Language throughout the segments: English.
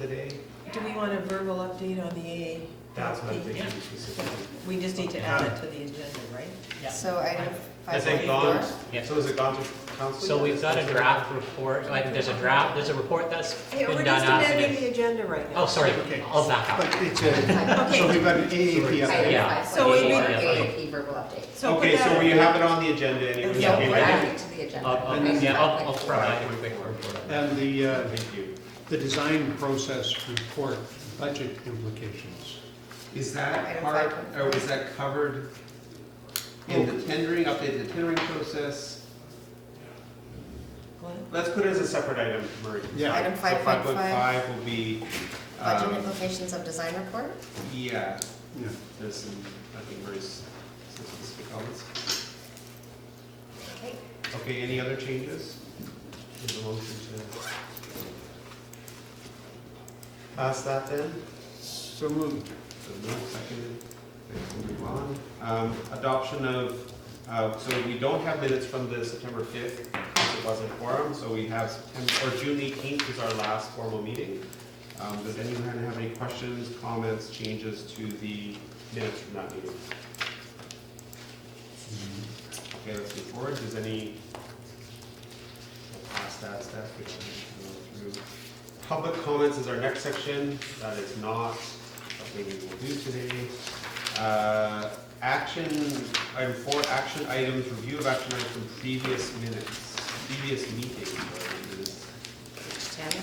today. Do we want a verbal update on the AA? That's what I'm thinking specifically. We just need to add it to the agenda, right? Yeah. So item Has it gone? 5.4. Yeah. So has it gone to council? So yet? we've got a draft report, like there's a draft, there's a report that's Hey, been we're done just after amending the. the agenda right now. Oh, sorry, Okay. I'll back up. But it's a, so we've got an AAP Item update. Yeah. So we need- AAP verbal update. So Okay, put that so in. we have it on the agenda anyway. Yeah, Okay, We'll ready? add it to the agenda. I'll provide a quick report. And Thank you. the design process report, budget implications. Is that Item part, 5.4. or was that covered in the tendering, updated the tendering process? Glenn? Let's put it as a separate item, Marie. Yeah. Item So 5.5. 5.5 will be, Budget um, implications of design report. yeah, Yeah. there's some, I think Marie's, some specific comments. Okay. Okay, any other changes? Is the motion to pass that then? So moved. So moved, seconded. Okay, we'll move on. Adoption of, so we don't have minutes from the September 5th, because it wasn't quorum, so we have September, or June 18th is our last formal meeting. Does anyone have any questions, comments, changes to the minutes from that meeting? Okay, let's move forward. Does any, we'll pass that step, we can go through. Public comments is our next section. That is not something we will do today. Action, item 4, action items, review of action items from previous minutes, previous meetings. Whatever it is. Page 10.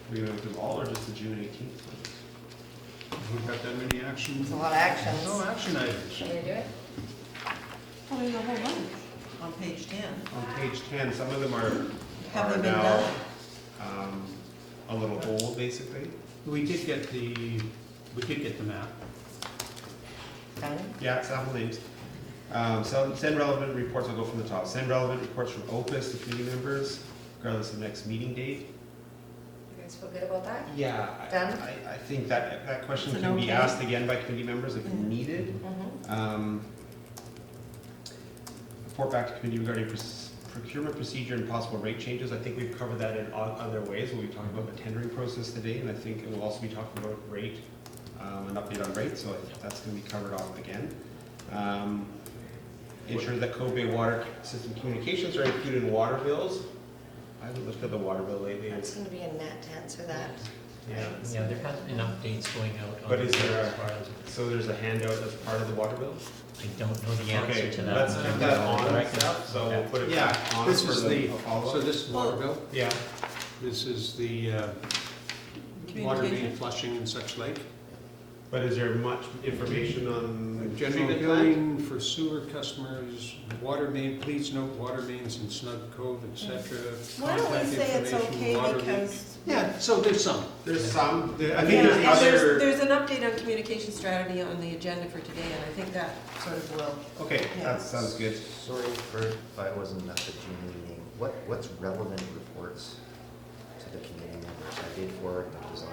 Are we going to do all or just the June 18th? We've got that many actions. It's a lot of actions. No action items. Can you do it? Oh, there's a whole bunch on page 10. On page 10, some of them are Have they been now done? a little old, basically. We did get the map. Done? Yeah, sample names. So send relevant reports, I'll go from the top. Send relevant reports from Opus to committee members, regardless of next meeting date. You guys feel good about that? Yeah, Done? I think that question It's an can be okay. asked again by committee members if needed. Mm-hmm. Report back to committee regarding procurement procedure and possible rate changes. I think we've covered that in other ways. We'll be talking about the tendering process today, and I think we'll also be talking about rate, an update on rate, so I think that's going to be covered off again. Ensure that Cove Bay water system communications are included in water bills. I haven't looked at the water bill lately. That's going to be a net to answer that. Yeah. Yeah, there hasn't been updates going out on. But is there as far as- So there's a handout as part of the water bill? I don't know the answer Okay, to that. let's keep that on But I and can- stuff, so we'll okay. put it Yeah, back on this for is the so follow-up. this is water bill. Yeah, This is the water main Communication. flushing and such like. but is there much information on General treatment plant? billing for sewer customers, water main, please note water mains in Snug Cove, etc. Why don't we say it's okay because, Yeah, so there's some. There's some, I yeah, think there's and other, there's an update on communication strategy on the agenda for today, and I think that sort of will. okay, Yeah. that sounds good. Sorry if I wasn't at the June meeting. What's relevant reports to the committee members? I did forward the design.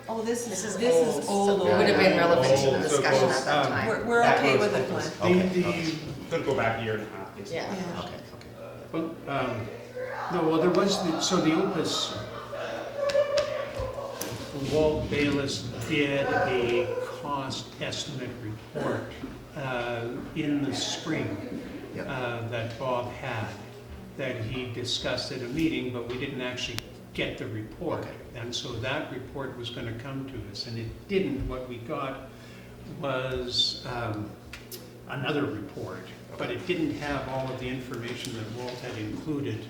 Oh, this This is is old. so it would have been relevant to Old, the so discussion goes, at that time. We're That okay goes with it, like Glenn. this. The, Could go back a year and a half, basically. Yeah. Yeah. Okay, okay. well, no, well, there was, so the Opus, Walt Bayless did a cost estimate report in the spring Yep. that Bob had, that he discussed at a meeting, but we didn't actually get the report. Okay. And so that report was going to come to us, and it didn't. What we got was another report, but it didn't have all of the information that Walt had included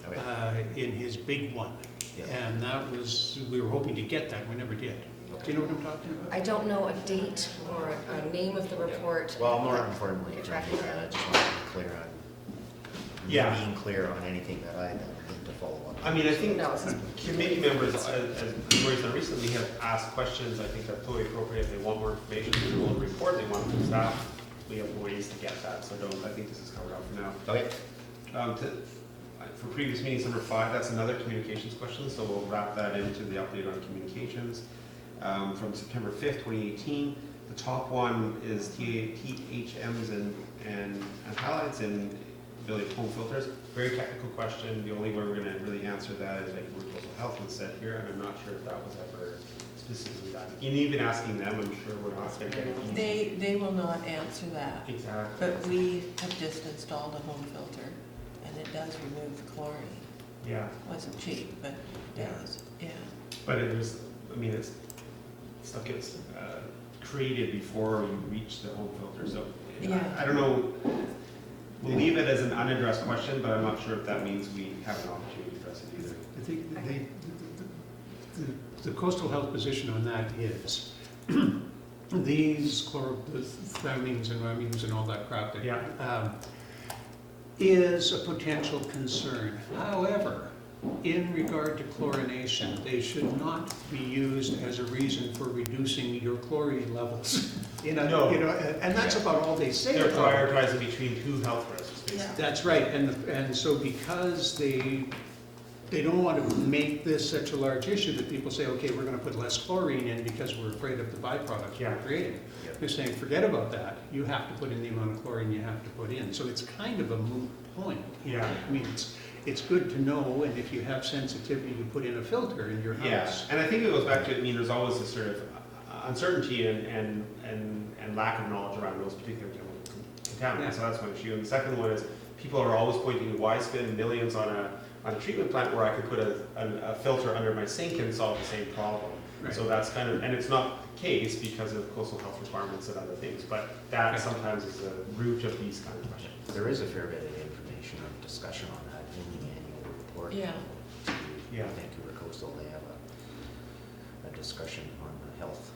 Okay. in his big one. Yeah. And that was, we were hoping to get that, we never did. Do you know what I'm talking about? I don't know a date or a name of the report. Well, more importantly, You're for tracking me, that. I just want to be clear on, Yeah. being clear on anything that I need to follow up. I mean, I think No, it's- committee members, as Maurice done recently, have asked questions, I think that's totally appropriate. They want more information, they want a report, they want from staff. We have ways to get that, so don't, I think this is covered up for now. Okay. For previous meetings, number 5, that's another communications question, so we'll wrap that into the update on communications. From September 5th, 2018, the top one is THMs and halides and ability of home filters. Very technical question. The only way we're gonna really answer that is like what coastal health was said here, and I'm not sure if that was ever specifically done. And even asking them, I'm sure we're not gonna get it easy. They will not answer that, Exactly. but we have just installed a home filter, and it does remove the chlorine. Yeah, Wasn't cheap, but it does, yeah. but it was, I mean, it's, stuff gets created before you reach the home filter, so Yeah. I don't know. We'll leave it as an unaddressed question, but I'm not sure if that means we have an opportunity to address it either. I think the coastal health position on that is, these chloramines and amines and all that crap that, Yeah. is a potential concern. However, in regard to chlorination, they should not be used as a reason for reducing your chlorine levels. No. And that's about all they say They're about it. prioritizing between two health risks, basically. That's right, and so because they don't want to make this such a large issue that people say, okay, we're gonna put less chlorine in because we're afraid of the byproducts Yeah. we're creating. Yep. They're saying, forget about that, you have to put in the amount of chlorine you have to put in. So it's kind of a moot point. Yeah. I mean, it's good to know, and if you have sensitivity, you put in a filter in your Yeah, house. and I think it goes back to, I mean, there's always this sort of uncertainty and lack of knowledge around those particular contaminants, Yeah. so that's one issue. And the second one is, people are always pointing to why spend millions on a treatment plant where I could put a filter under my sink and solve the same problem. Right. So that's kind of, and it's not the case because of coastal health requirements and other things, but that sometimes is the root of these kind of questions. There is a fair bit of information or discussion on that in the annual report. Yeah. To Yeah. Vancouver Coastal, they have a discussion on the health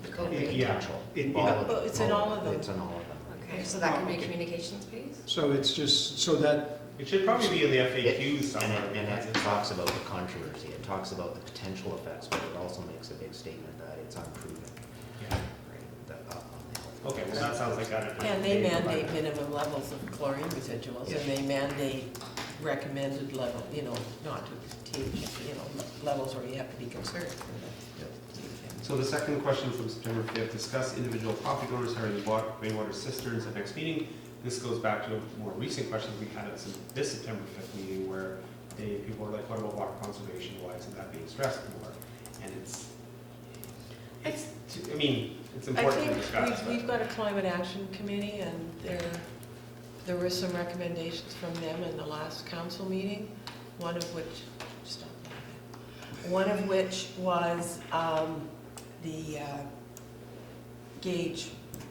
The Cove. Yeah. potential. Well, it's in all of them. It's in all of them. Okay, so that can be a communications piece? So it's just, so that, It should probably be in the FAQs somewhere. And it talks about the controversy, it talks about the potential effects, but it also makes a big statement that it's unproven. Yeah. Right, that, on the health. Okay, well, that sounds like that. And they mandate minimum levels of chlorine residuals, and they mandate recommended level, not to teach, levels where you have to be concerned. So the second question from September 5th, discuss individual property owners having rainwater cisterns at next meeting. This goes back to a more recent question we had at this September 5th meeting where people were like, what about water conservation? Why isn't that being stressed more? And it's I important to think discuss. we've got a climate action committee, and there were some recommendations from them in the last council meeting, one of which was the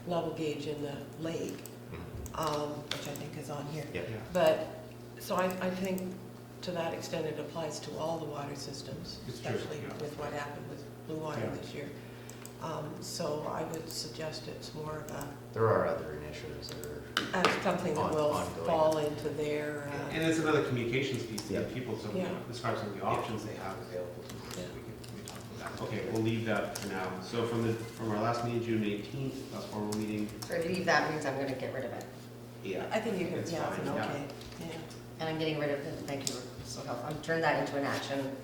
level gauge in the lake, which I think is on here. Yeah. Yeah. But, so I think to that extent it applies to all the water systems, It's true, especially yeah. with what happened with Blue Water Yeah. this year. So I would suggest it's more of There are other initiatives that are, something that will Ongoing. fall into their, And it's another communications piece to Yeah. get people to Yeah. describe some of the options they have available to them. So Yeah. we can talk about that. Okay, we'll leave that for now. So from our last meeting, June 18th, last formal meeting. So leave that means I'm gonna get rid of it. Yeah. I think you can, It's yeah, fine, it's yeah. okay, yeah. And I'm getting rid of the, thank you, so helpful. I'm turning that into an action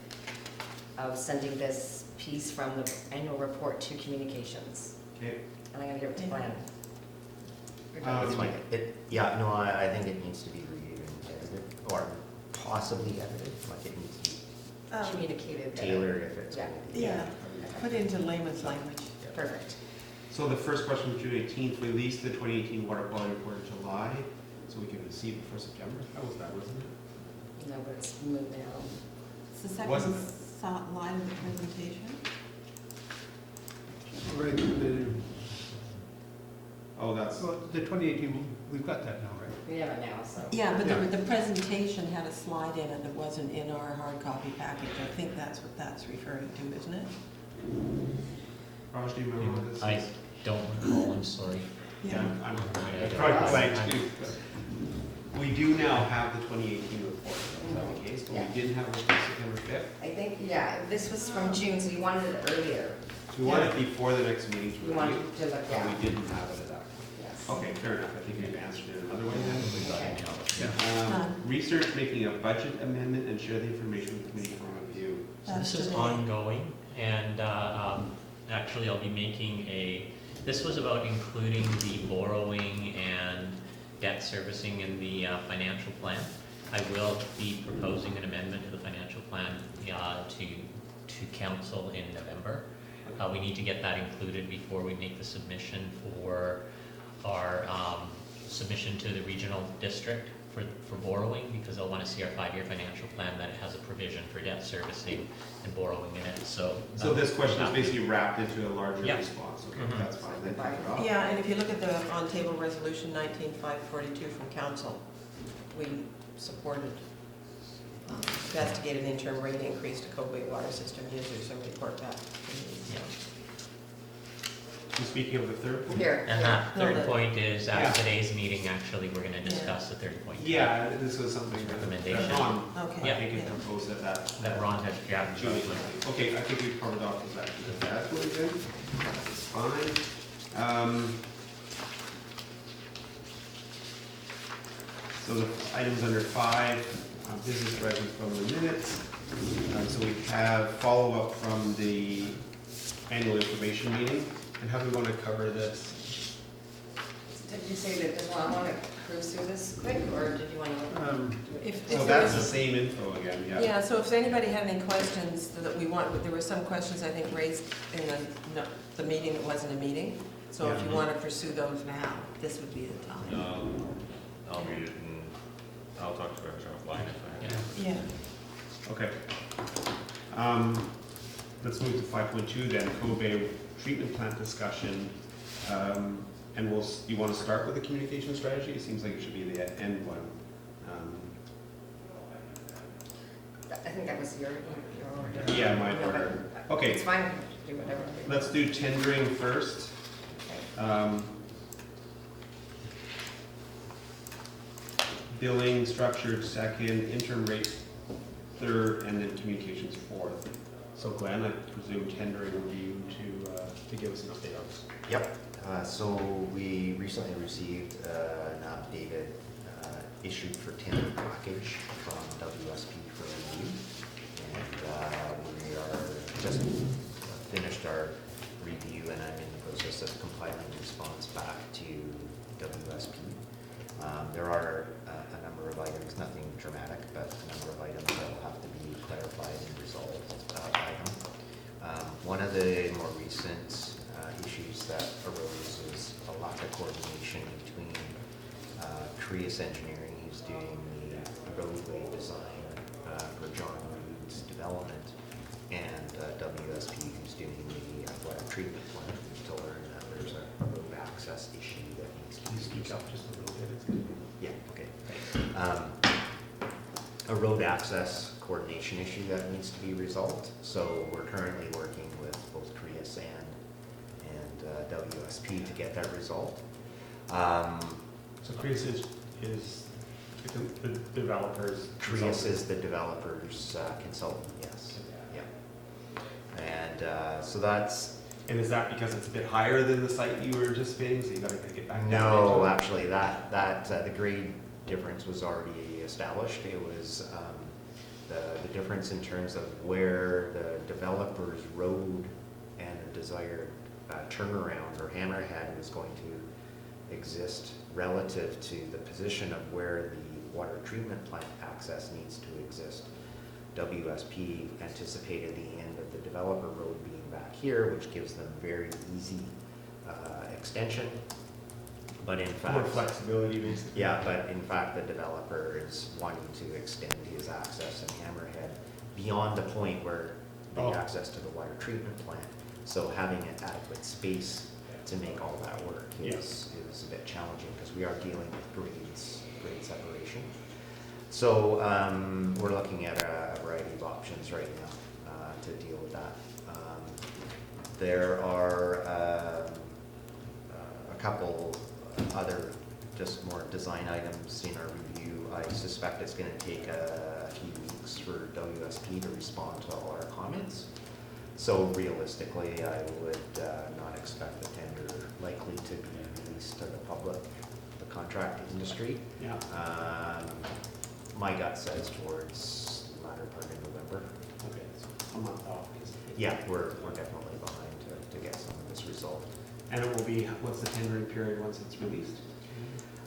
of sending this piece from the annual report to communications. Okay. And I'm gonna give it to Glenn. it's like, I think it needs to be reviewed and edited, or possibly edited, like it needs to be Communicated. better. tailored if it's. Yeah. Yeah, put into layman's language. Perfect. So the first question was June 18th, released the 2018 water quality report in July, so we can receive it for September. That was that, wasn't it? No, but it's moved now. It's the second Wasn't line of the presentation. right, Oh, that's, well, the 2018, we've got that now, right? We have it now, so. Yeah, but Yeah. the presentation had a slide in it that wasn't in our hard copy package. I think that's what that's referring to, isn't it? Raj, do you remember what this I is? don't recall, I'm sorry. Yeah, I'm Yeah. quite blank too. We do now have the 2018 report, is that the case? But Yeah. we didn't have it until September 5th. I think, yeah, this was from June, so you wanted it earlier. We want it before the next meeting to You review, wanted to look, but yeah, we didn't have it at that point. yes. Okay, fair enough. I think we've answered it another way then. Okay. Research making a budget amendment and share the information with the committee for review. So this is today. ongoing, and actually I'll be making a This was about including the borrowing and debt servicing in the financial plan. I will be proposing an amendment to the financial plan to council in November. We need to get that included before we make the submission for our submission to the regional district for borrowing, because they'll want to see our 5-year financial plan that it has a provision for debt servicing and borrowing in it, so. So this question is basically wrapped into a larger Yeah. response, okay, Mhm. that's fine, then take it off. Yeah, and if you look at the on-table resolution 19542 from council, we supported investigate an interim rate increase to Cove water system users and report back. Yeah. So speaking of the third point. Here. And that No, third the- point is, Yeah. at today's meeting, actually, we're gonna discuss the third point. Yeah, this was something that Recommendation. Ron, Okay. I Yeah. think, had proposed at that. That Ron had gathered. Julie, okay, I think we've covered off with that, that's really good, that's fine. So the items under 5, business revenue from the minutes. So we have follow-up from the annual information meeting, and how do we want to cover this? Did you say that, I want to cruise through this quick, or did you want to? If So there that's the is- same info again, yeah. Yeah, so if anybody had any questions that we want, there were some questions I think raised in the meeting that wasn't a meeting. So if you Yeah. want to pursue those now, this would be the time. I'll read it and I'll talk to her offline if I. Yeah. Yeah. Okay. Let's move to 5.2 then, Cove treatment plant discussion. And you want to start with the communication strategy? It seems like it should be the end one. I think that was your order. Yeah, my No, but order. Okay. It's fine, do whatever. Let's do tendering first. Okay. Billing structured second, interim rate third, and then communications fourth. So Glenn, I presume tendering will be you to give us an update on this. Yep, so we recently received an updated issued for tender package from WSP for review. And we are just finished our review, and I'm in the process of compiling a response back to WSP. There are a number of items, nothing dramatic, but a number of items that will have to be clarified and resolved by them. One of the more recent issues that arose is a lack of coordination between Creus Engineering, who's doing the roadway design for John Rood's development, and WSP, who's doing the water treatment plant. We've to learn that there's a road access issue that needs to Can be you speak up just a little bit? It's good. yeah, okay. A road access coordination issue that needs to be resolved. So we're currently working with both Creus and WSP to get that resolved. So Chris is the developers. Creus is the developer's consultant, yes. Yeah. And so that's, And is that because it's a bit higher than the site you were anticipating, so you gotta get back down? no, into it? actually, the grade difference was already established. It was the difference in terms of where the developer's road and the desired turnaround or hammerhead was going to exist relative to the position of where the water treatment plant access needs to exist. WSP anticipated the end of the developer road being back here, which gives them very easy extension. But in fact, More flexibility, basically. yeah, but in fact, the developer is wanting to extend his access and hammerhead beyond the point where the Oh. access to the water treatment plant. So having an adequate space to make all that work is a bit challenging, because we are dealing with grade separation. So we're looking at a variety of options right now to deal with that. There are a couple other just more design items in our review. I suspect it's going to take a few weeks for WSP to respond to all our comments. So realistically, I would not expect the tender likely to be released to the public, the contract industry. Yeah. My gut says towards the latter part of November. Okay, so a month off. Yeah, we're definitely behind to get some of this resolved. And it will be, what's the tendering period once it's released?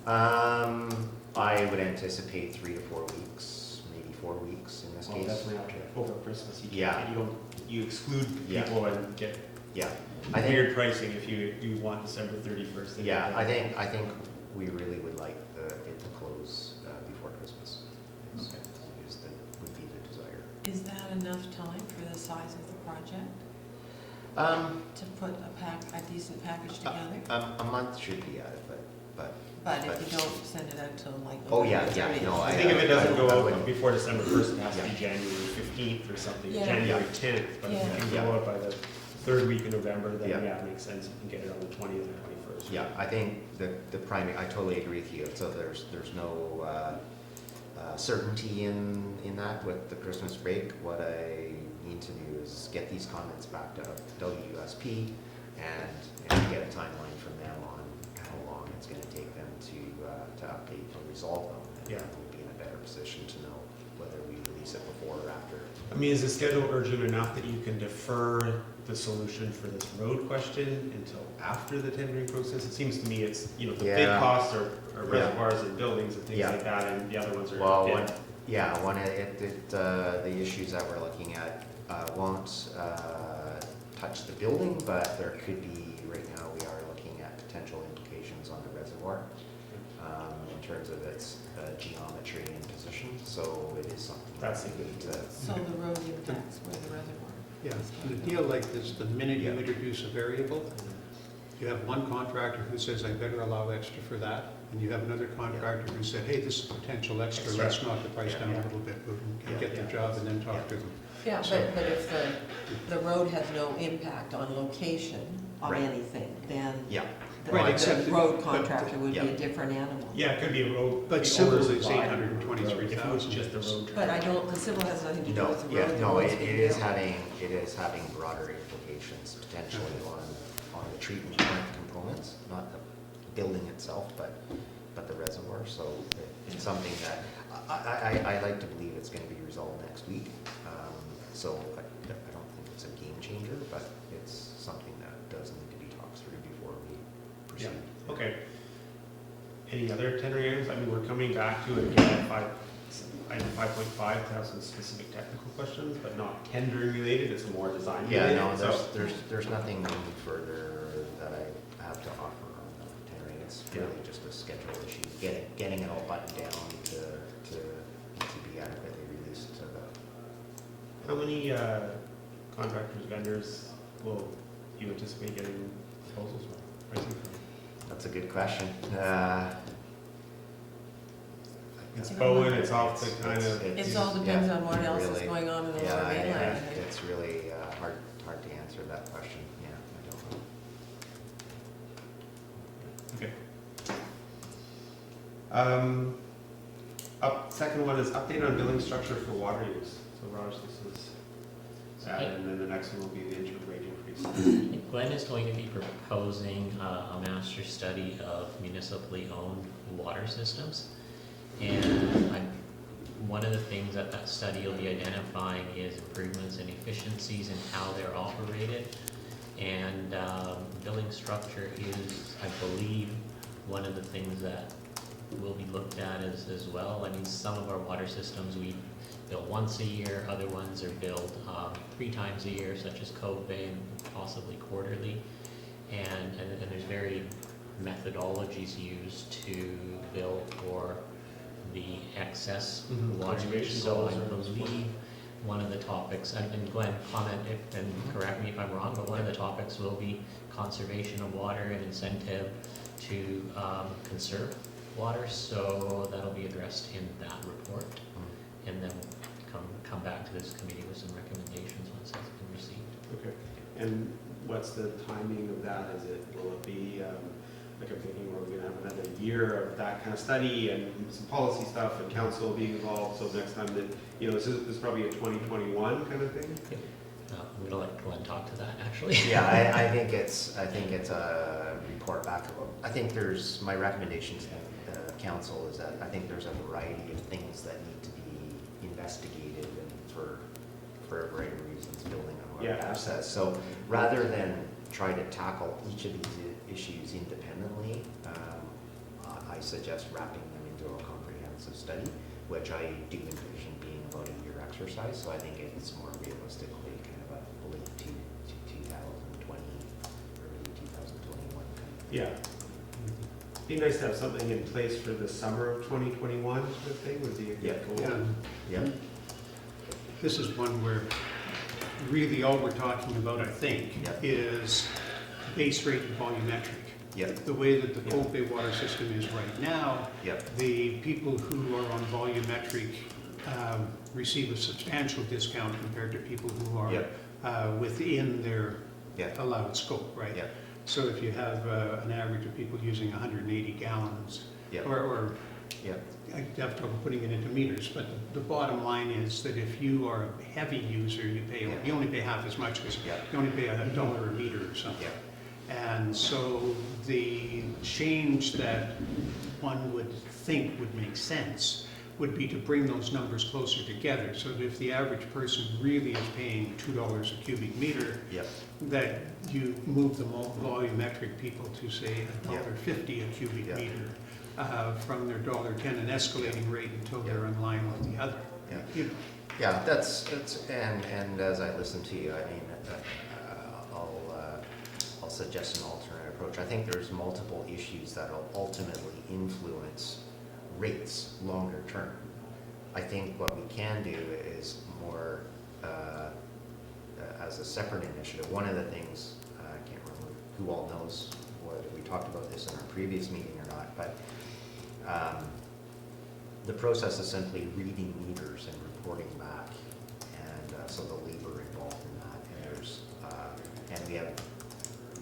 I would anticipate 3 to 4 weeks, maybe 4 weeks in this Well, case. definitely after, over Christmas, you Yeah. can't, you don't, you exclude Yeah. people and get Yeah, I think, weird pricing if you want December 31st. yeah, I think we really would like it to close before Christmas. Okay. Would be the desire. Is that enough time for the size of the project to put a decent package together? A month should be at it, but. But if you don't send it out till like Oh, yeah, November yeah, 30th. no, I think if it doesn't go I out wouldn't- before December 1st, it has to be Yeah. January 15th or something, Yeah. January 10th. But if Yeah. you can go Yeah. out by the third week of November, then Yeah. yeah, it makes sense. You can get it on the 20th or 21st. Yeah, I think the primary, I totally agree with you. So there's no certainty in that with the Christmas break. What I need to do is get these comments back to WSP and get a timeline from them on how long it's gonna take them to update or resolve them. And Yeah. then we'll be in a better position to know whether we release it before or after. I mean, is the schedule urgent enough that you can defer the solution for this road question until after the tendering process? It seems to me it's, the big Yeah. costs are Yeah. reservoirs and buildings and things Yeah. like that, and the other ones are. Well, dead. the issues that we're looking at won't touch the building, but there could be, right now, we are looking at potential implications on the reservoir in terms of its geometry and position, so it is something. That's that we need to. So the road impacts where the reservoir. Yeah, in a deal like this, the minute you Yeah. introduce a variable, you have one contractor who says, I better allow extra for that, and you have another contractor who said, hey, this is potential extra, Extra. let's knock the price Yeah. down a little bit, we can get the Yeah. job and then talk to them. Yeah, So- but if the road has no impact on location on Right. anything, then Yeah, Right, except the that- road but- contractor would be yeah. a different animal. Yeah, it could be a road. But the civil owner's is applied, 823,000. If it was just the road. But I don't, the civil has nothing to do no, with the yeah, road. the no, road's it being is built. having broader implications potentially on the treatment plant components, not the building itself, but the reservoir, so it's something that I like to believe it's gonna be resolved next week. So I don't think it's a game changer, but it's something that does need to be talked through before we Yeah, proceed. okay. Any other tendering items? I mean, we're coming back to it again at item 5.5 to have some specific technical questions, but not tendering related, it's more design Yeah, related. no, so- there's nothing further that I have to offer on the tendering. It's Yeah. really just a schedule issue, getting it all buttoned down to be adequately released to the. How many contractors, vendors will you anticipate getting proposals from, pricing from? That's a good question. It's Bowen, it's off the kind of, It all depends on what else is really- going on in the Yeah, lower mainland. I yeah, think. it's really hard to answer that question. Yeah, I don't know. second one is update on billing structure for water use. So Raj, this is that, and then the next one will be the interim rate increase. Glenn is going to be proposing a master study of municipally owned water systems. And one of the things that that study will be identifying is improvements in efficiencies and how they're operated. And billing structure is, I believe, one of the things that will be looked at as well. I mean, some of our water systems we bill once a year, other ones are billed 3 times a year, such as Cove Bay, and possibly quarterly. And there's very methodologies used to bill for the excess Mhm. water use. Conservation So goals I or- believe one of the topics, and Glenn, comment if, and correct me if I'm wrong, but one of the topics will be conservation of water and incentive to conserve water, so that'll be addressed in that report. And then come back to this committee with some recommendations once that's been received. Okay. And what's the timing of that? Will it be, like I'm thinking, we're gonna have another year of that kind of study and some policy stuff and council being involved, so next time that, this is probably a 2021 kind of thing? I'm gonna let Glenn talk to that, actually. Yeah, I think it's a report back. I think my recommendation to the council is that I think there's a variety of things that need to be investigated and for a variety of reasons, building on what Yeah. Ash says. So rather than try to tackle each of these issues independently, I suggest wrapping them into a comprehensive study, which I do envision being about a year exercise. So I think it's more realistically kind of a late 2020, early 2021 kind of. Yeah. Be nice to have something in place for the summer of 2021, sort of thing, would be a Yeah. good goal. Yeah. This is one where really all we're talking about, I think, Yeah. is base rate and volumetric. Yeah. The way that the Yeah. Cove Bay water system is right now, Yeah. the people who are on volumetric receive a substantial discount compared to people who are within their Yeah. allowed scope, right? Yeah. So if you have an average of people using 180 gallons, Yeah. or Yeah. I have trouble putting it into meters, but the bottom line is that if you are a heavy user, Yeah. you only pay half as much, because Yeah. you only pay $1 a meter or something. Yeah. And so the change that one would think would make sense would be to bring those numbers closer together, so that if the average person really is paying $2 a cubic meter, Yeah. that you move the volumetric people to say Yeah. $1.50 a cubic Yeah. meter from their $1.10, an escalating rate until they're in line with the other. Yeah. You know, Yeah, that's and as I listen to you, I mean, I'll suggest an alternate approach. I think there's multiple issues that will ultimately influence rates longer term. I think what we can do is more as a separate initiative. One of the things, I can't remember who all knows whether we talked about this in our previous meeting or not, but the process is simply reading meters and reporting back, and so the labor involved in that, and we have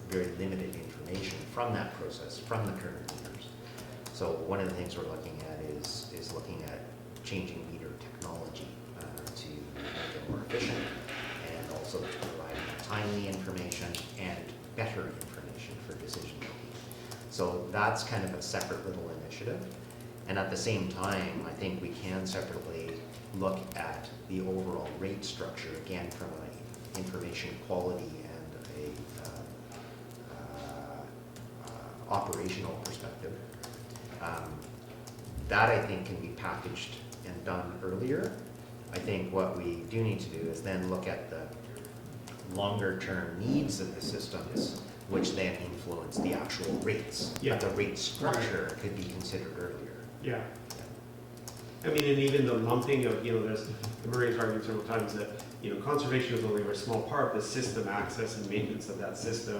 very limited information from that process, from the current meters. So one of the things we're looking at is looking at changing meter technology to make it more efficient, and also to provide timely information and better information for decision making. So that's kind of a separate little initiative. And at the same time, I think we can separately look at the overall rate structure, again, from an information quality and a operational perspective. That I think can be packaged and done earlier. I think what we do need to do is then look at the longer term needs of the systems, which then influence the actual rates. Yeah. But the rate structure could be considered earlier. Yeah. I mean, and even the lumping of, there's, Maria's argued several times that, conservation is only a very small part, the system access and maintenance of that system,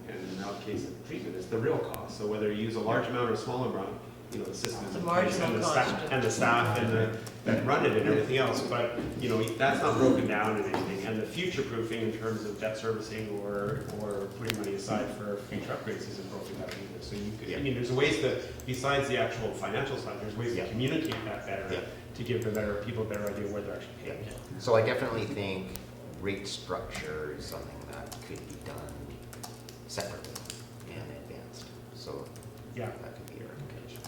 and in our case of treatment is the real cost. So whether you use a large amount or a small amount, the system is The in place, marginal and the cost. staff, that run it and everything else, but, that's not broken down in anything. And the future proofing in terms of debt servicing or putting money aside for future upgrades isn't broken down either. So you could, there's ways that, besides the actual financial side, there's ways to communicate that better, to give people a better idea where they're actually paying. So I definitely think rate structure is something that could be done separately and advanced. So Yeah. that could be your recommendation.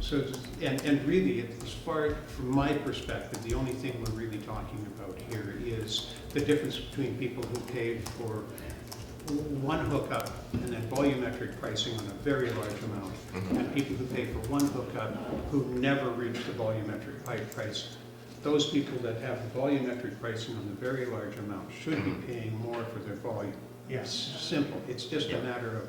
So, and really, as far from my perspective, the only thing we're really talking about here is the difference between people who paid for one hookup and then volumetric pricing on a very large amount, and people who pay for one hookup who never reached the volumetric price. Those people that have the volumetric pricing on the very large amount should be paying more for their volume. Yes. Simple. It's just a matter of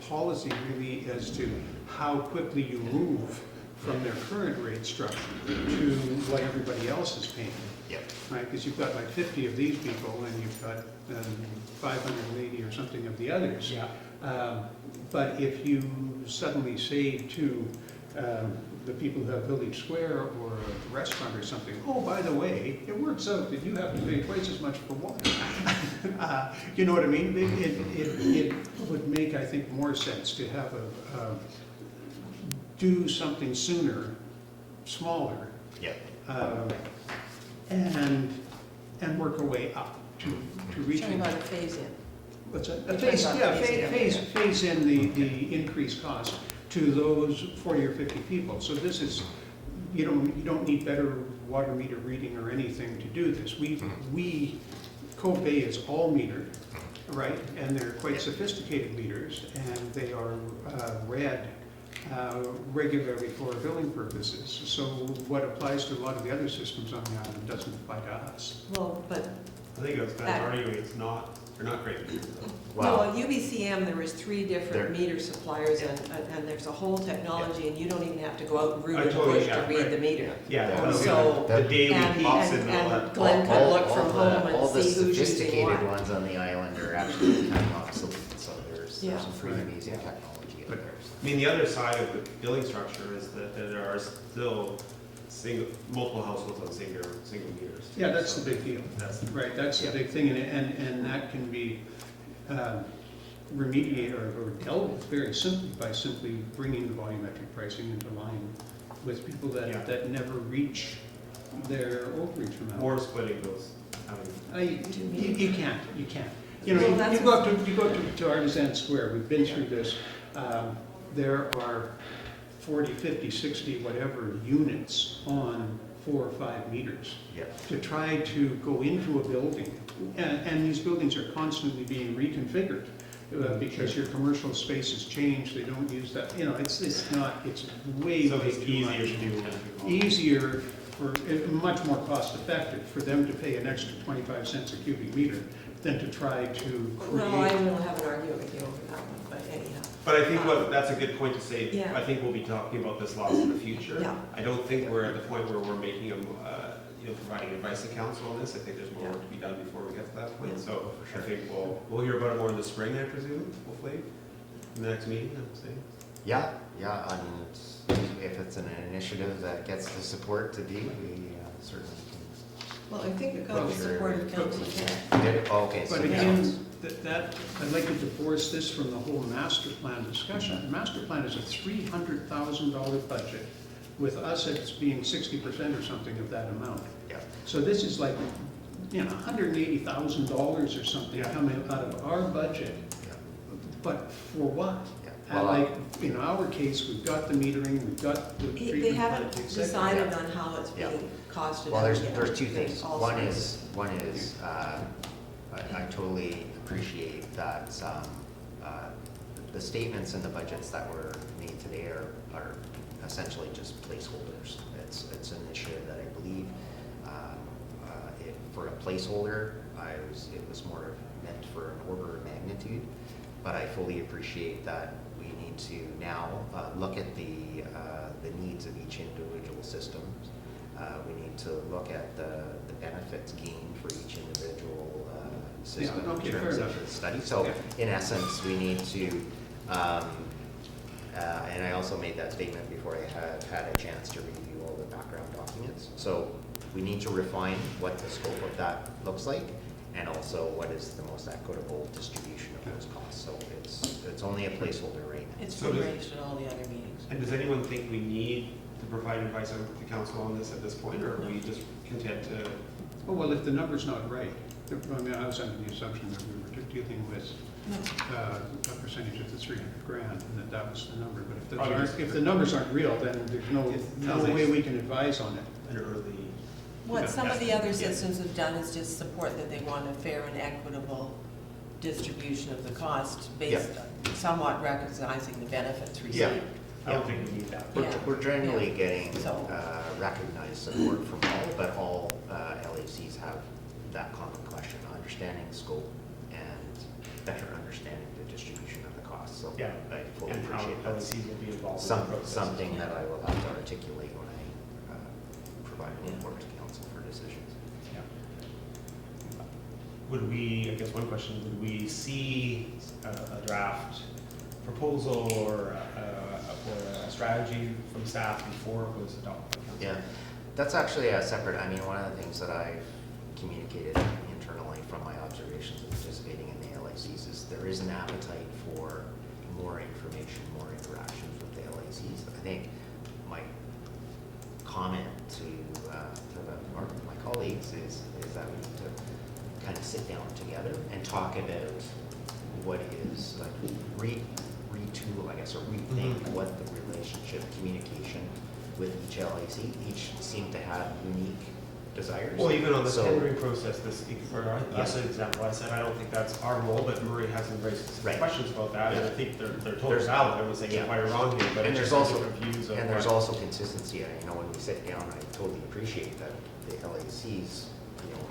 policy really as to how quickly you move from their current rate structure to what everybody else is paying. Yep. Right, because you've got like 50 of these people and you've got 580 or something of the others. Yeah. But if you suddenly say to the people who have Village Square or a restaurant or something, oh, by the way, it works out that you have to pay twice as much for water. You know what I mean? It would make, I think, more sense to have do something sooner, smaller, Yep. and work our way up to reaching. Talking about a phase-in. What's that? You're talking about Phase in the increased cost to those 40 or 50 people. So this is, you don't need better water meter reading or anything to do this. Cove Bay is all metered, right? And they're quite sophisticated meters, and they are read regularly for billing purposes. So what applies to a lot of the other systems on the island doesn't apply to us. Well, but, I think it's kind of arguing it's not, they're not great meters though. no, Well, at UBCM, there was 3 different There- meter suppliers, and there's a whole technology, and you don't even have to go out and root I in the totally bush to get it, read right. the meter. Yeah, Yeah. well, So- the daily And, peaks and all that. and Glenn could look from home all and the see who's using sophisticated what. ones on the island are actually kind of obsolete, so there's Yeah. some pretty Right. amazing technology out But- there. I mean, the other side of the billing structure is that there are still multiple households on single meters. Yeah, that's So the big deal. That's, Right, that's the Yeah. big thing, and that can be remediated or dealt with very simply by simply bringing the volumetric pricing into line with people Yeah. that never reach their overreach amount. or splitting those. You can't. You Well, know, that's- you go to Artisan Square, we've been through this. There are 40, 50, 60, whatever units on 4 or 5 meters. Yeah, To try to go into a building, and these buildings are constantly being reconfigured, because your commercial spaces change, they don't use that, you know, it's way, So way it's too easier much. to do. Easier for, much more cost effective for them to pay an extra 25 cents a cubic meter than to try to Well, I create. will have an argument with you over that one, but anyhow. But I think that's a good point to say. Yeah. I think we'll be talking about this lots in the future. Yeah. I don't think we're at the point where we're making providing advice to council on this. I think there's more work to be done before we get to that point. Yeah. So I think we'll hear about it more in the spring, I presume, hopefully, in the next meeting, I'm saying. yeah, I mean, if it's an initiative that gets the support to be, we certainly Well, I think the Well, Cove sure. supported council can. can. Did it? Oh, okay. But so again, I'd like to divorce this from the whole master plan discussion. The master plan is a $300,000 budget, with us it's being 60% or something of that amount. Yeah, So this is like, $180,000 or something Yeah. coming out of our budget, yeah, but for what? yeah. And Well, like, in our case, we've got the metering, we've got the They treatment haven't plant, et cetera. decided on how it's Yeah. being costed. Well, out yet. there's 2 things. all One sorts. is, I totally appreciate that the statements and the budgets that were made today are essentially just placeholders. It's an initiative that I believe, for a placeholder, it was more meant for an order of magnitude, but I fully appreciate that we need to now look at the needs of each individual system. We need to look at the benefits gained for each individual system Yeah, okay, in fair terms enough. of the study. So Yeah. in essence, we need to, and I also made that statement before I had a chance to review all the background documents. So we need to refine what the scope of that looks like, and also what is the most equitable distribution of those costs. So it's only a placeholder right now. It's So been does- raised at all the other meetings. And does anyone think we need to provide advice to council on this at this point, or are we just content to? Oh, well, if the number's not right, I was under the assumption that we were dealing with a percentage of the 300 grand, and that was the number, but if those Probably aren't, just- if the numbers aren't real, then there's no sounds like- way we can advise on it. An early. What Yeah. some of the other Yeah. systems have done is just support that they want a fair and equitable distribution of the cost based on somewhat recognizing the benefits received. Yeah. I don't think we need that. We're, Yeah. we're generally getting So- recognized support from all, but all LACs have that common question, understanding scope and better understanding the distribution of the costs. So Yeah. I fully And how appreciate that. LECs will be involved in the Some, process. something that I will have to articulate when I provide a report to council for decisions. Yeah. Would we, I guess one question, would we see a draft proposal or a strategy from staff before it was adopted by council? Yeah, that's actually a separate, I mean, one of the things that I've communicated internally from my observations of participating in the LACs is there is an appetite for more information, more interactions with the LACs. I think my comment to my colleagues is that we need to kind of sit down together and talk about what is, like, retool, I guess, or rethink what the relationship, communication with each LAC. Each seem to have unique desires. Well, even on the So- tendering process, this, for us, an example, I said, I don't think that's our role, but Murray hasn't raised specific Right. questions about that, and I think they're totally There's- valid. I was saying, yeah. why you're wrong here, but And it's there's just also, different views of and there's what- also consistency, and, you know, when we sit down, I totally appreciate that the LACs, you know,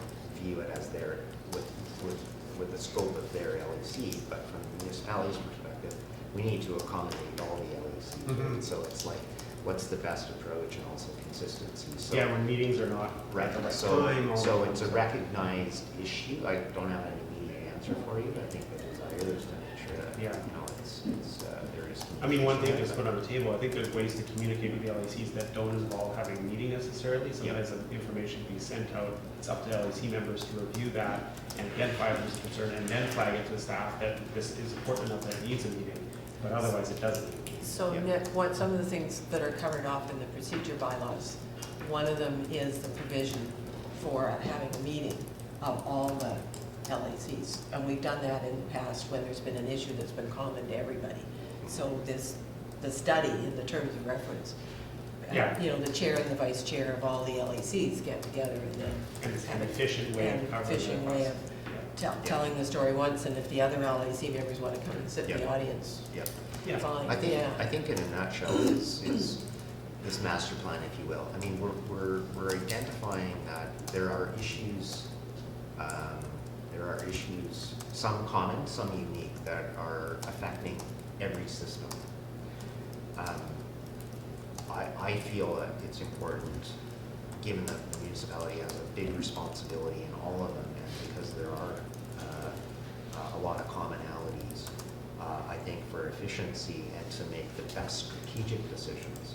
view it as their, with the scope of their LAC, but from the municipality's perspective, we need to accommodate all the LACs. Mhm. So it's like, what's the best approach and also consistency, so. Yeah, when meetings are not Right, at the right so, time. all so that it's a stuff. recognized issue, I don't have any immediate answer for you, but I think the desire is to make sure that, Yeah. you know, there is. I mean, one thing communication is put on the table, I think there's ways to communicate with the LACs that don't involve having a meeting necessarily. Sometimes the information can be sent out, it's up to LAC members to review that and identify if there's a concern, and then flag it to the staff that this is important enough that it needs a meeting, but otherwise it doesn't. So Yeah. Nick, some of the things that are covered off in the procedure bylaws, one of them is the provision for having a meeting of all the LACs. And we've done that in the past when there's been an issue that's been common to everybody. So the study in the terms of reference, Yeah. you know, the chair and the vice chair of all the LACs get together and then And it's have an it. efficient way of And covering efficient the way cost. of telling the story once, and if the other LAC members want to come and sit in the Yeah. audience, Yeah. Yeah. fine, I think, yeah. I think in a nutshell is this master plan, if you will. I mean, we're identifying that there are issues, some common, some unique, that are affecting every system. I feel that it's important, given that the municipality has a big responsibility in all of them, and because there are a lot of commonalities, I think for efficiency and to make the best strategic decisions,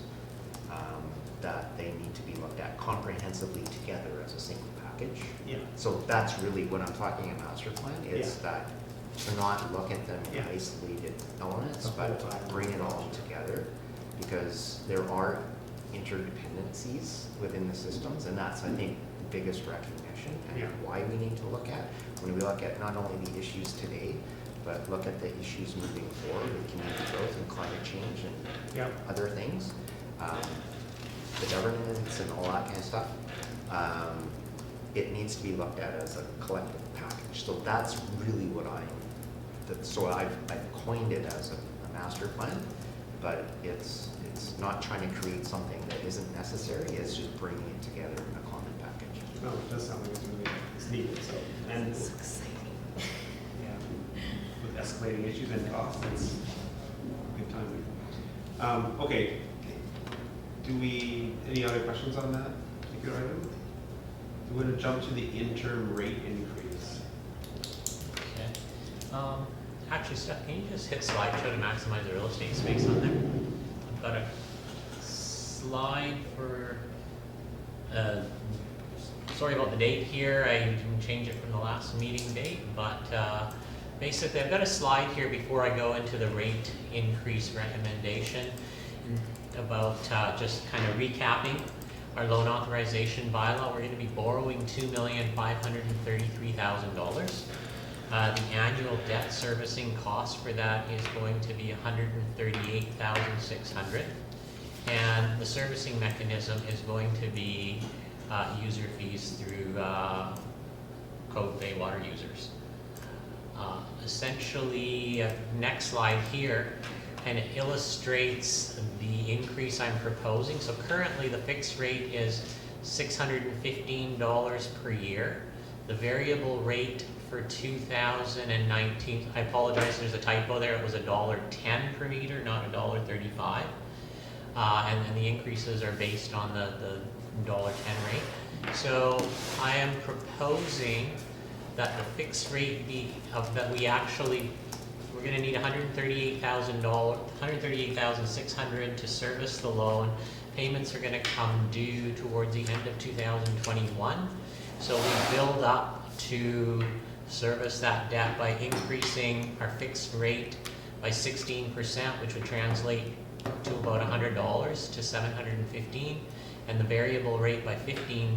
that they need to be looked at comprehensively together as a single package. Yeah. So that's really what I'm talking a master plan, is that to not look at them in Yeah. isolated elements, The whole but to time. bring it all together, because there are interdependencies within the systems, and that's, I think, the biggest recognition, and Yeah. why we need to look at, when we look at not only the issues today, but look at the issues moving forward with community growth and climate change and Yeah. other things, the governance and all that kind of stuff. It needs to be looked at as a collective package. So that's really what so I've coined it as a master plan, but it's not trying to create something that isn't necessary, it's just bringing it together in a common package. No, it does sound like it's needed, so, and, yeah, with escalating issues and costs, it's good timing. Okay, any other questions on that particular item? We're gonna jump to the interim rate increase. Okay. Actually, Steph, can you just hit slideshow to maximize the real estate space on there? I've got a slide for, sorry about the date here, I didn't change it from the last meeting date, but basically I've got a slide here before I go into the rate increase recommendation about just kind of recapping our loan authorization bylaw. We're going to be borrowing $2,533,000. The annual debt servicing cost for that is going to be $138,600, and the servicing mechanism is going to be user fees through Cove Bay water users. Essentially, next slide here kind of illustrates the increase I'm proposing. So currently the fixed rate is $615 per year. The variable rate for 2019, I apologize, there's a typo there, it was $1.10 per meter, not $1.35. And then the increases are based on the $1.10 rate. So I am proposing that the fixed rate we're going to need $138,600 to service the loan. Payments are going to come due towards the end of 2021. So we build up to service that debt by increasing our fixed rate by 16%, which would translate to about $100 to $715, and the variable rate by 15%,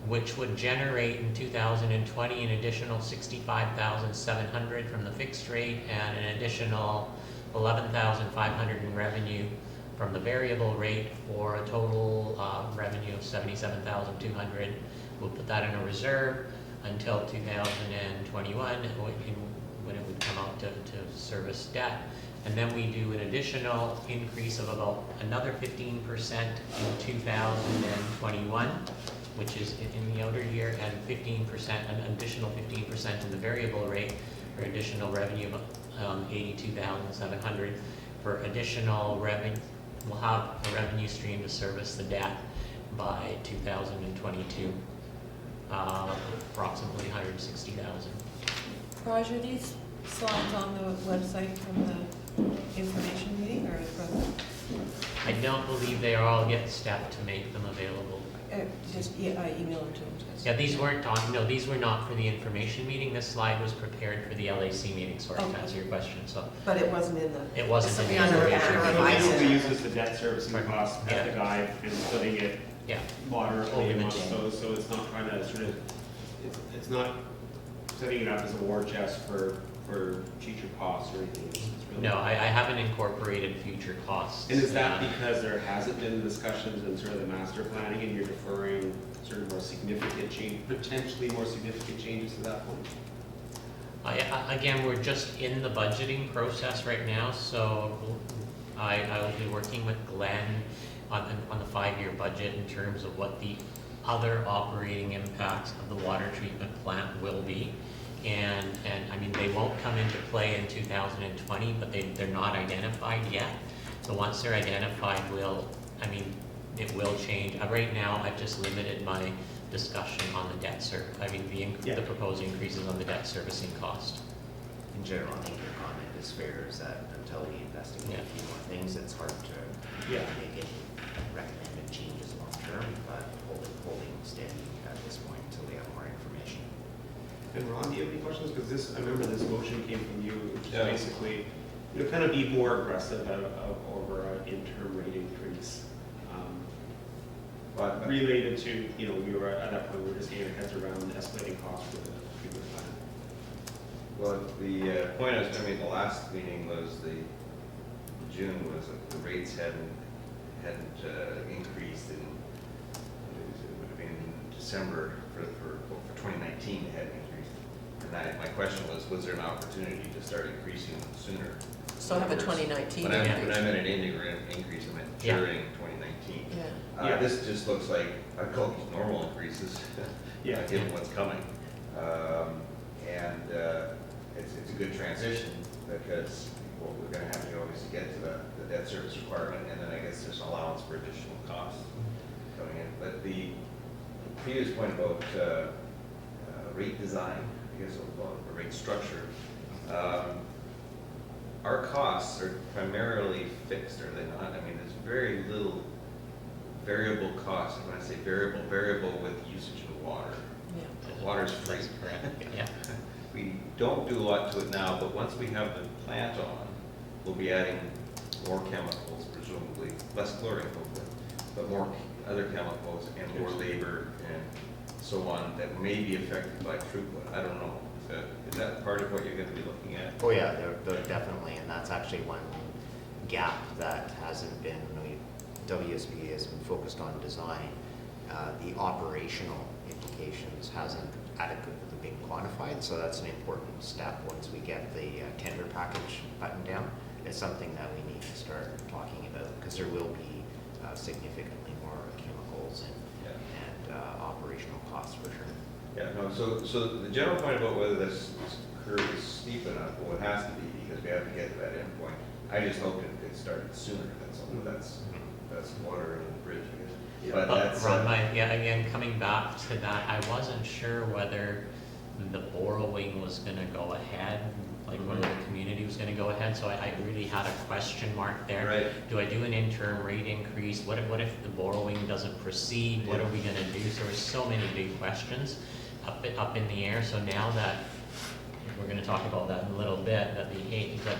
which would generate in 2020 an additional $65,700 from the fixed rate and an additional $11,500 in revenue from the variable rate for a total revenue of $77,200. We'll put that in a reserve until 2021, when it would come out to service debt. And then we do an additional increase of about another 15% in 2021, which is in the outer year, and 15%, an additional 15% in the variable rate for additional revenue of $82,700 for additional revenue. We'll have a revenue stream to service the debt by 2022, approximately $160,000. Raj, are these slides on the website from the information meeting or from? I don't believe they are all yet stepped to make them available. Just I email them to them. Yeah, these weren't on, no, these were not for the information meeting. This slide was prepared for the LAC meeting, sorry, to Okay. answer your question, so But it wasn't in the. it wasn't in the This will be information under meeting. revise. Basically uses the debt servicing cost Yeah. as the guide and splitting it Yeah, moderately Over the amongst chain. those, so it's not trying to sort of, it's not setting it up as a war chest for future costs or anything. It's really- no, I haven't incorporated future costs. And is that because there hasn't been discussions in sort of the master planning and you're deferring sort of more significant change, potentially more significant changes to that point? Again, we're just in the budgeting process right now, so I will be working with Glenn on the 5-year budget in terms of what the other operating impacts of the water treatment plant will be. And I mean, they won't come into play in 2020, but they're not identified yet. So once they're identified, it will change. Right now, I've just limited my discussion on the debt the proposed increases on the debt servicing cost. In general, I think your comment is fair, is that until we investigate a few more things, it's hard to Yeah. make any recommended changes long term, but holding steady at this point until we have more information. And Ron, do you have any questions? Because I remember this motion came from you, which is Yeah. basically, kind of be more aggressive over an interim rate increase. But related to, we were, at that point, we were just getting our heads around the escalating costs for the treatment plant. Well, the point I was going to make in the last meeting was June was that the rates hadn't increased in, it would have been December for 2019, they hadn't increased. And my question was there an opportunity to start increasing sooner? So have a 2019 When I increase. meant an increase, I meant Yeah. during 2019. Yeah. Yeah. This just looks like, I call these normal increases, Yeah. given what's coming. It's a good transition because we're gonna have to obviously get to the debt service requirement, and then I guess there's an allowance for additional costs coming in. But the previous point about rate design, I guess, or rate structure, our costs are primarily fixed, are they not? I mean, there's very little variable cost. When I say variable with usage of water. Yeah. Water's free. That's correct, yeah. We don't do a lot to it now, but once we have the plant on, we'll be adding more chemicals, presumably, less chlorine hopefully, but more other chemicals and more labor and so on that may be affected by throughput. I don't know. Is that part of what you're going to be looking at? Oh yeah, they're definitely, and that's actually one gap that hasn't been, WSB has been focused on design. The operational implications hasn't adequately been quantified, so that's an important step once we get the tender package buttoned down. It's something that we need to start talking about, because there will be significantly more chemicals and operational costs for sure. Yeah, no, so the general point about whether this curve is steep enough, well, it has to be because we have to get to that end point. I just hoped it started sooner, that's all, that's water in the bridge, I guess. Yeah. But that's, Ron, again, coming back to that, I wasn't sure whether the borrowing was gonna go ahead, like whether the community was gonna go ahead, so I really had a question mark there. Right. Do I do an interim rate increase? What if the borrowing doesn't proceed? What are we gonna do? So there's so many big questions up in the air, so now that, we're gonna talk about that in a little bit, that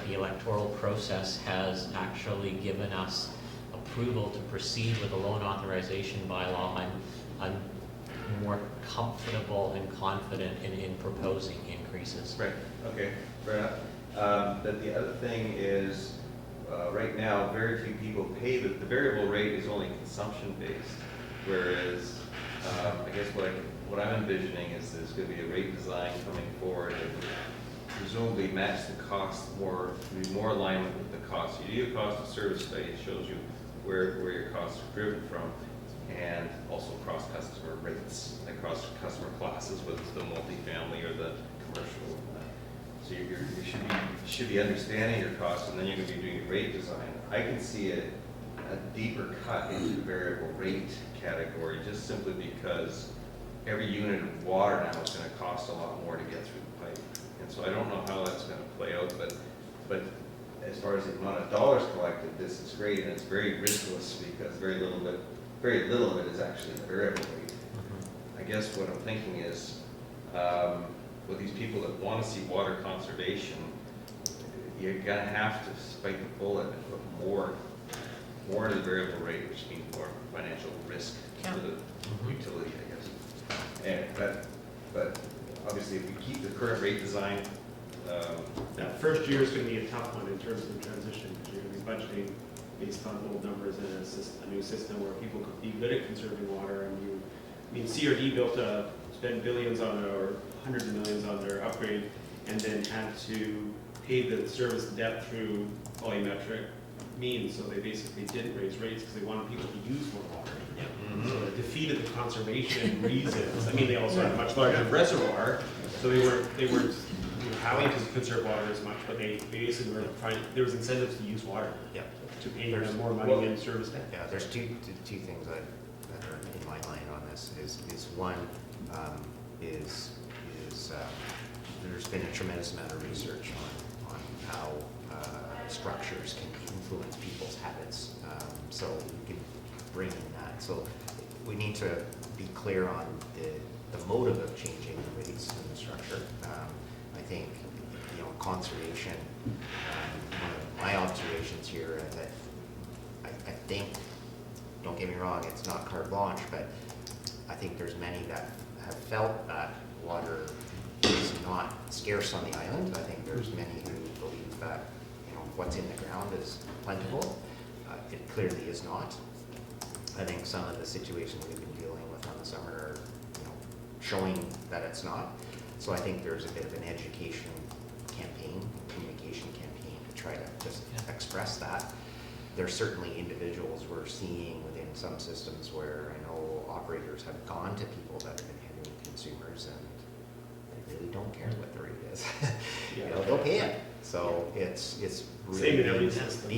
the electoral process has actually given us approval to proceed with a loan authorization bylaw, I'm more comfortable and confident in proposing increases. right, okay, fair enough. But the other thing is, right now, very few people pay, but the variable rate is only consumption-based, whereas, I guess what I'm envisioning is there's gonna be a rate design coming forward that would presumably match the cost more, be more alignment with the cost. You do a cost of service study, it shows you where your costs are driven from, and also across customer rates, across customer classes, whether it's the multifamily or the commercial. So you should be understanding your costs, and then you're gonna be doing rate design. I can see a deeper cut into the variable rate category, just simply because every unit of water now is gonna cost a lot more to get through the pipe. And so I don't know how that's gonna play out, but as far as the amount of dollars collected, this is great, and it's very riskless, because very little of it is actually the variable rate. I guess what I'm thinking is, with these people that want to see water conservation, you're gonna have to bite the bullet and put more to the variable rate, which means more financial risk to the utility, I guess. And but obviously, if we keep the current rate design, That first year is gonna be a tough one in terms of the transition, because you're gonna be budgeting based on old numbers in a new system where people could be good at conserving water, and CRD spent billions on, or hundreds of millions on their upgrade, and then had to pay the service debt through volumetric means, so they basically didn't raise rates because they wanted people to use more water. So it defeated the conservation reasons. I mean, they also had a much larger reservoir, so they weren't having to conserve water as much, but they basically were trying, there was incentives to use water. Yeah. To pay them more money in service debt. Yeah, there's two things that are in my mind on this. Is one, there's been a tremendous amount of research on how structures can influence people's habits. So we can bring in that. So we need to be clear on the motive of changing the rates in the structure. I think, conservation, one of my observations here is that I think, don't get me wrong, it's not carte blanche, but I think there's many that have felt that water is not scarce on the island. I think there's many who believe that, what's in the ground is plentiful. It clearly is not. I think some of the situations we've been dealing with on the summer are, showing that it's not. So I think there's a bit of an education campaign, communication campaign to try to just express that. There's certainly individuals we're seeing within some systems where I know operators have gone to people that have been heavy consumers, and they really don't care what the rate is. They'll pay it. So it's really Same in every system.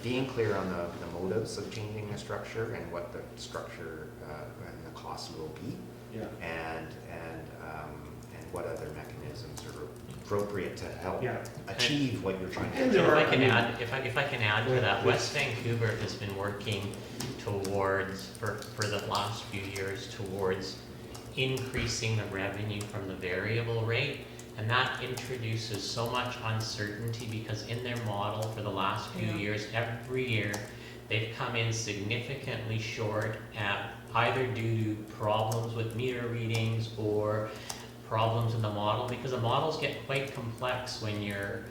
being clear on the motives of changing the structure and what the structure and the cost will be. Yeah. And what other mechanisms are appropriate to help achieve what you're trying to And achieve. If I can add to that, West Vancouver has been working towards, for the last few years, towards increasing the revenue from the variable rate. And that introduces so much uncertainty, because in their model for the last few years, every year, they've come in significantly short at either due to problems with meter readings or problems in the model, because the models get quite complex when you're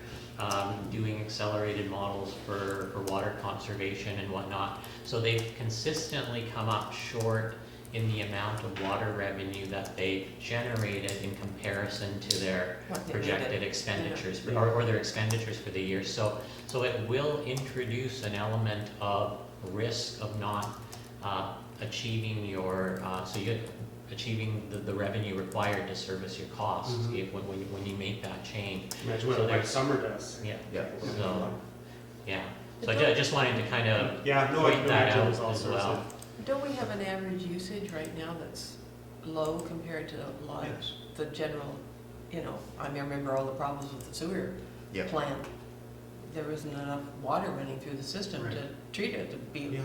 doing accelerated models for water conservation and whatnot. So they've consistently come up short in the amount of water revenue that they've generated in comparison to their projected expenditures, or their expenditures for the year. So it will introduce an element of risk of not achieving your, achieving the revenue required to service your costs when you make that change. Imagine what a wet summer does. So I just wanted to kind of point that out as well. Don't we have an average usage right now that's low compared to a lot of the general, I remember all the problems with the sewer plant. There isn't enough water running through the system to treat it to be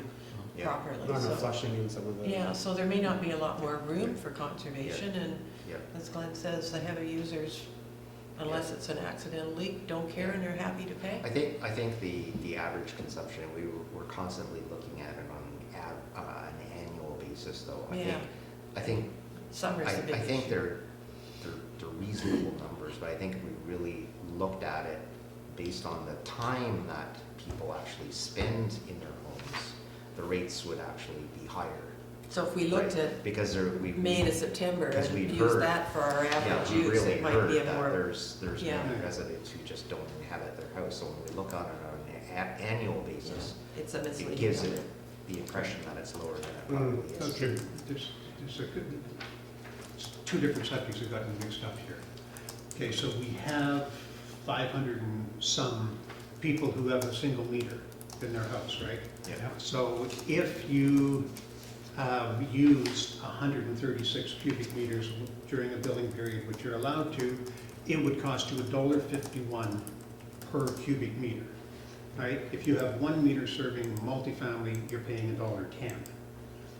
properly. Not enough flushing in some of the. Yeah, so there may not be a lot more room for conservation, and as Glenn says, the heavy users, unless it's an accidental leak, don't care and they're happy to pay. I think the average consumption, we're constantly looking at it on an annual basis, though. I think Summer's the big I think issue. they're reasonable numbers, but I think if we really looked at it based on the time that people actually spend in their homes, the rates would actually be higher. So if we looked right? at Because we. May to September Because and we've use heard- that for our Yeah, average we use, really it might heard be a that more, there's yeah. many residents who just don't inhabit their house, so when we look on it on an annual basis, it's a it misleading gives number. it the impression that it's lower than it probably is. Okay, there's a good, two different subjects have gotten mixed up here. Okay, so we have 500 and some people who have a single meter in their house, right? Yeah. So if you used 136 cubic meters during a billing period, which you're allowed to, it would cost you $1.51 per cubic meter, right? If you have 1 meter serving multifamily, you're paying $1.10,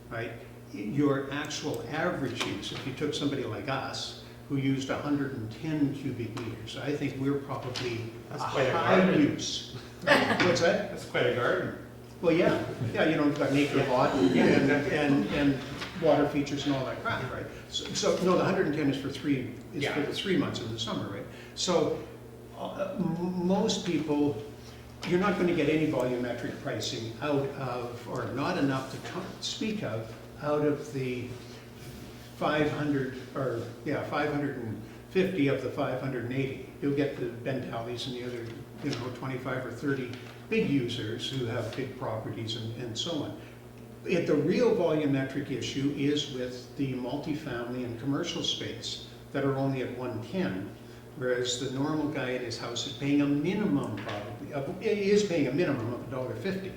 right? Your actual average use, if you took somebody like us, who used 110 cubic meters, I think we're probably That's a quite a high garden. use. What's that? That's quite a garden. Well, yeah, you know, you've got an acre lot and water features and all that crap, right? So, no, the 110 is for Yeah. the 3 months in the summer, right? So, most people, you're not gonna get any volumetric pricing out of, or not enough to speak of, out of the 550 of the 580. You'll get the Ben Tallies and the other, 25 or 30 big users who have big properties and so on. The real volumetric issue is with the multifamily and commercial space that are only at 110, whereas the normal guy in his house is paying a minimum he is paying a minimum of $1.50.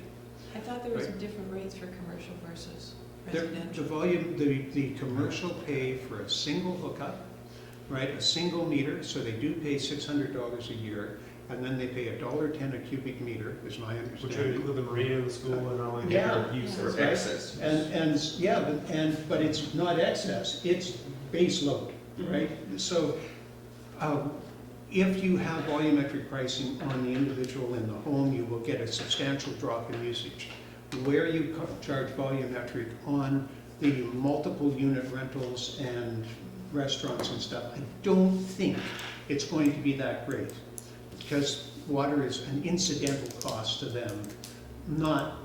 I thought there was Right. different rates for commercial versus The residential. volume, the commercial pay for a single hookup, right, a single meter, so they do pay $600 a year, and then they pay $1.10 a cubic meter, is my Which would understanding. include the marina, the school, and all that Yeah. different uses. For right? excess. But it's not excess, it's base load, right? So, if you have volumetric pricing on the individual in the home, you will get a substantial drop in usage. Where you charge volumetric on the multiple unit rentals and restaurants and stuff, I don't think it's going to be that great. Because water is an incidental cost to them, not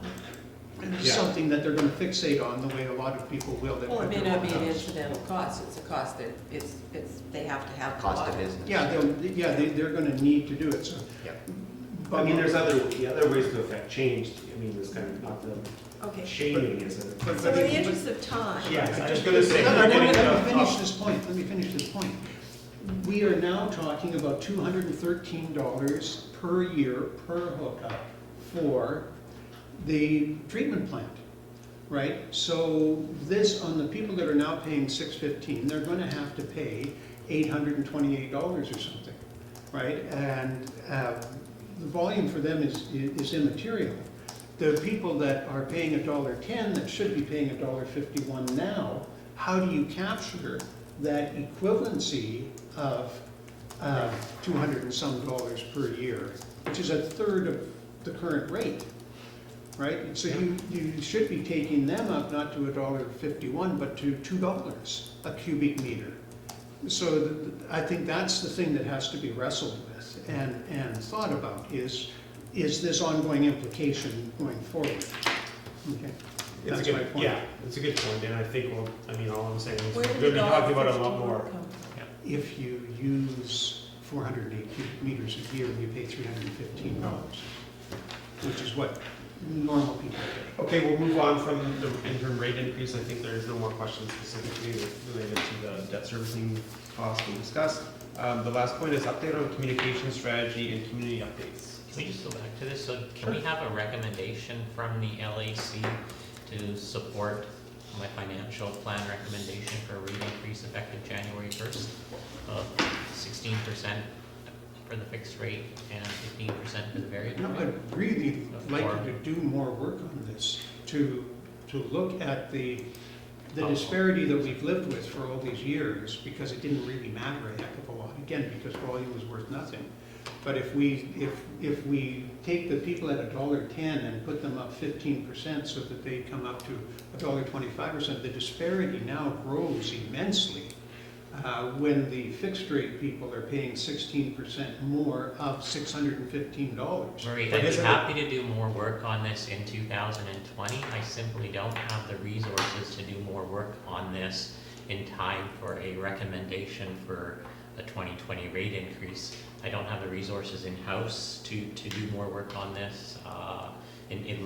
Yeah. something that they're gonna fixate on the way a lot of people will that Well, it put may their not be own an house. incidental cost, it's a cost that they have to have the Cost of water. business. Yeah, they're gonna need to do it, so. Yeah. I mean, there's other ways to affect change. I mean, there's kind of not the Okay, shaming, is it? But- so but in the it- interest of time. Yeah, I'm just gonna say. No, no, we're let getting me finish off- this point, We are now talking about $213 per year per hookup for the treatment plant, right? So this, on the people that are now paying $615, they're gonna have to pay $828 or something, right? And the volume for them is immaterial. The people that are paying $1.10, that should be paying $1.51 now, how do you capture that equivalency of 200 and some dollars per year, which is a third of the current rate, right? So you should be taking them up not to $1.51, but to $2 a cubic meter. So I think that's the thing that has to be wrestled with and thought about is this ongoing implication going forward? Okay, It's a that's my good, point. yeah, it's a good point, and I think, well, I mean, all I'm saying is Where we're did gonna the be dollar talking about it a lot 15 more. come from? If you use 408 cubic meters a year, you pay $315, which is what normal people pay. Okay, we'll move on from the interim rate increase. I think there's no more questions specifically related to the debt servicing costs we discussed. The last point is update on communication strategy and community updates. Can we just go back to this? So can we have a recommendation from the LAC to support my financial plan recommendation for a rate increase effective January 1st of 16% for the fixed rate and 15% for the variable No, rate? I'd really like you to do more work on this, to look at the disparity that we've lived with for all these years, because it didn't really matter a heck of a lot, again, because volume was worth nothing. But if we take the people at $1.10 and put them up 15% so that they come up to $1.25%, the disparity now grows immensely. when the fixed rate people are paying 16% more of $615. Marie, But I'd be isn't it- happy to do more work on this in 2020. I simply don't have the resources to do more work on this in time for a recommendation for a 2020 rate increase. I don't have the resources in-house to do more work on this in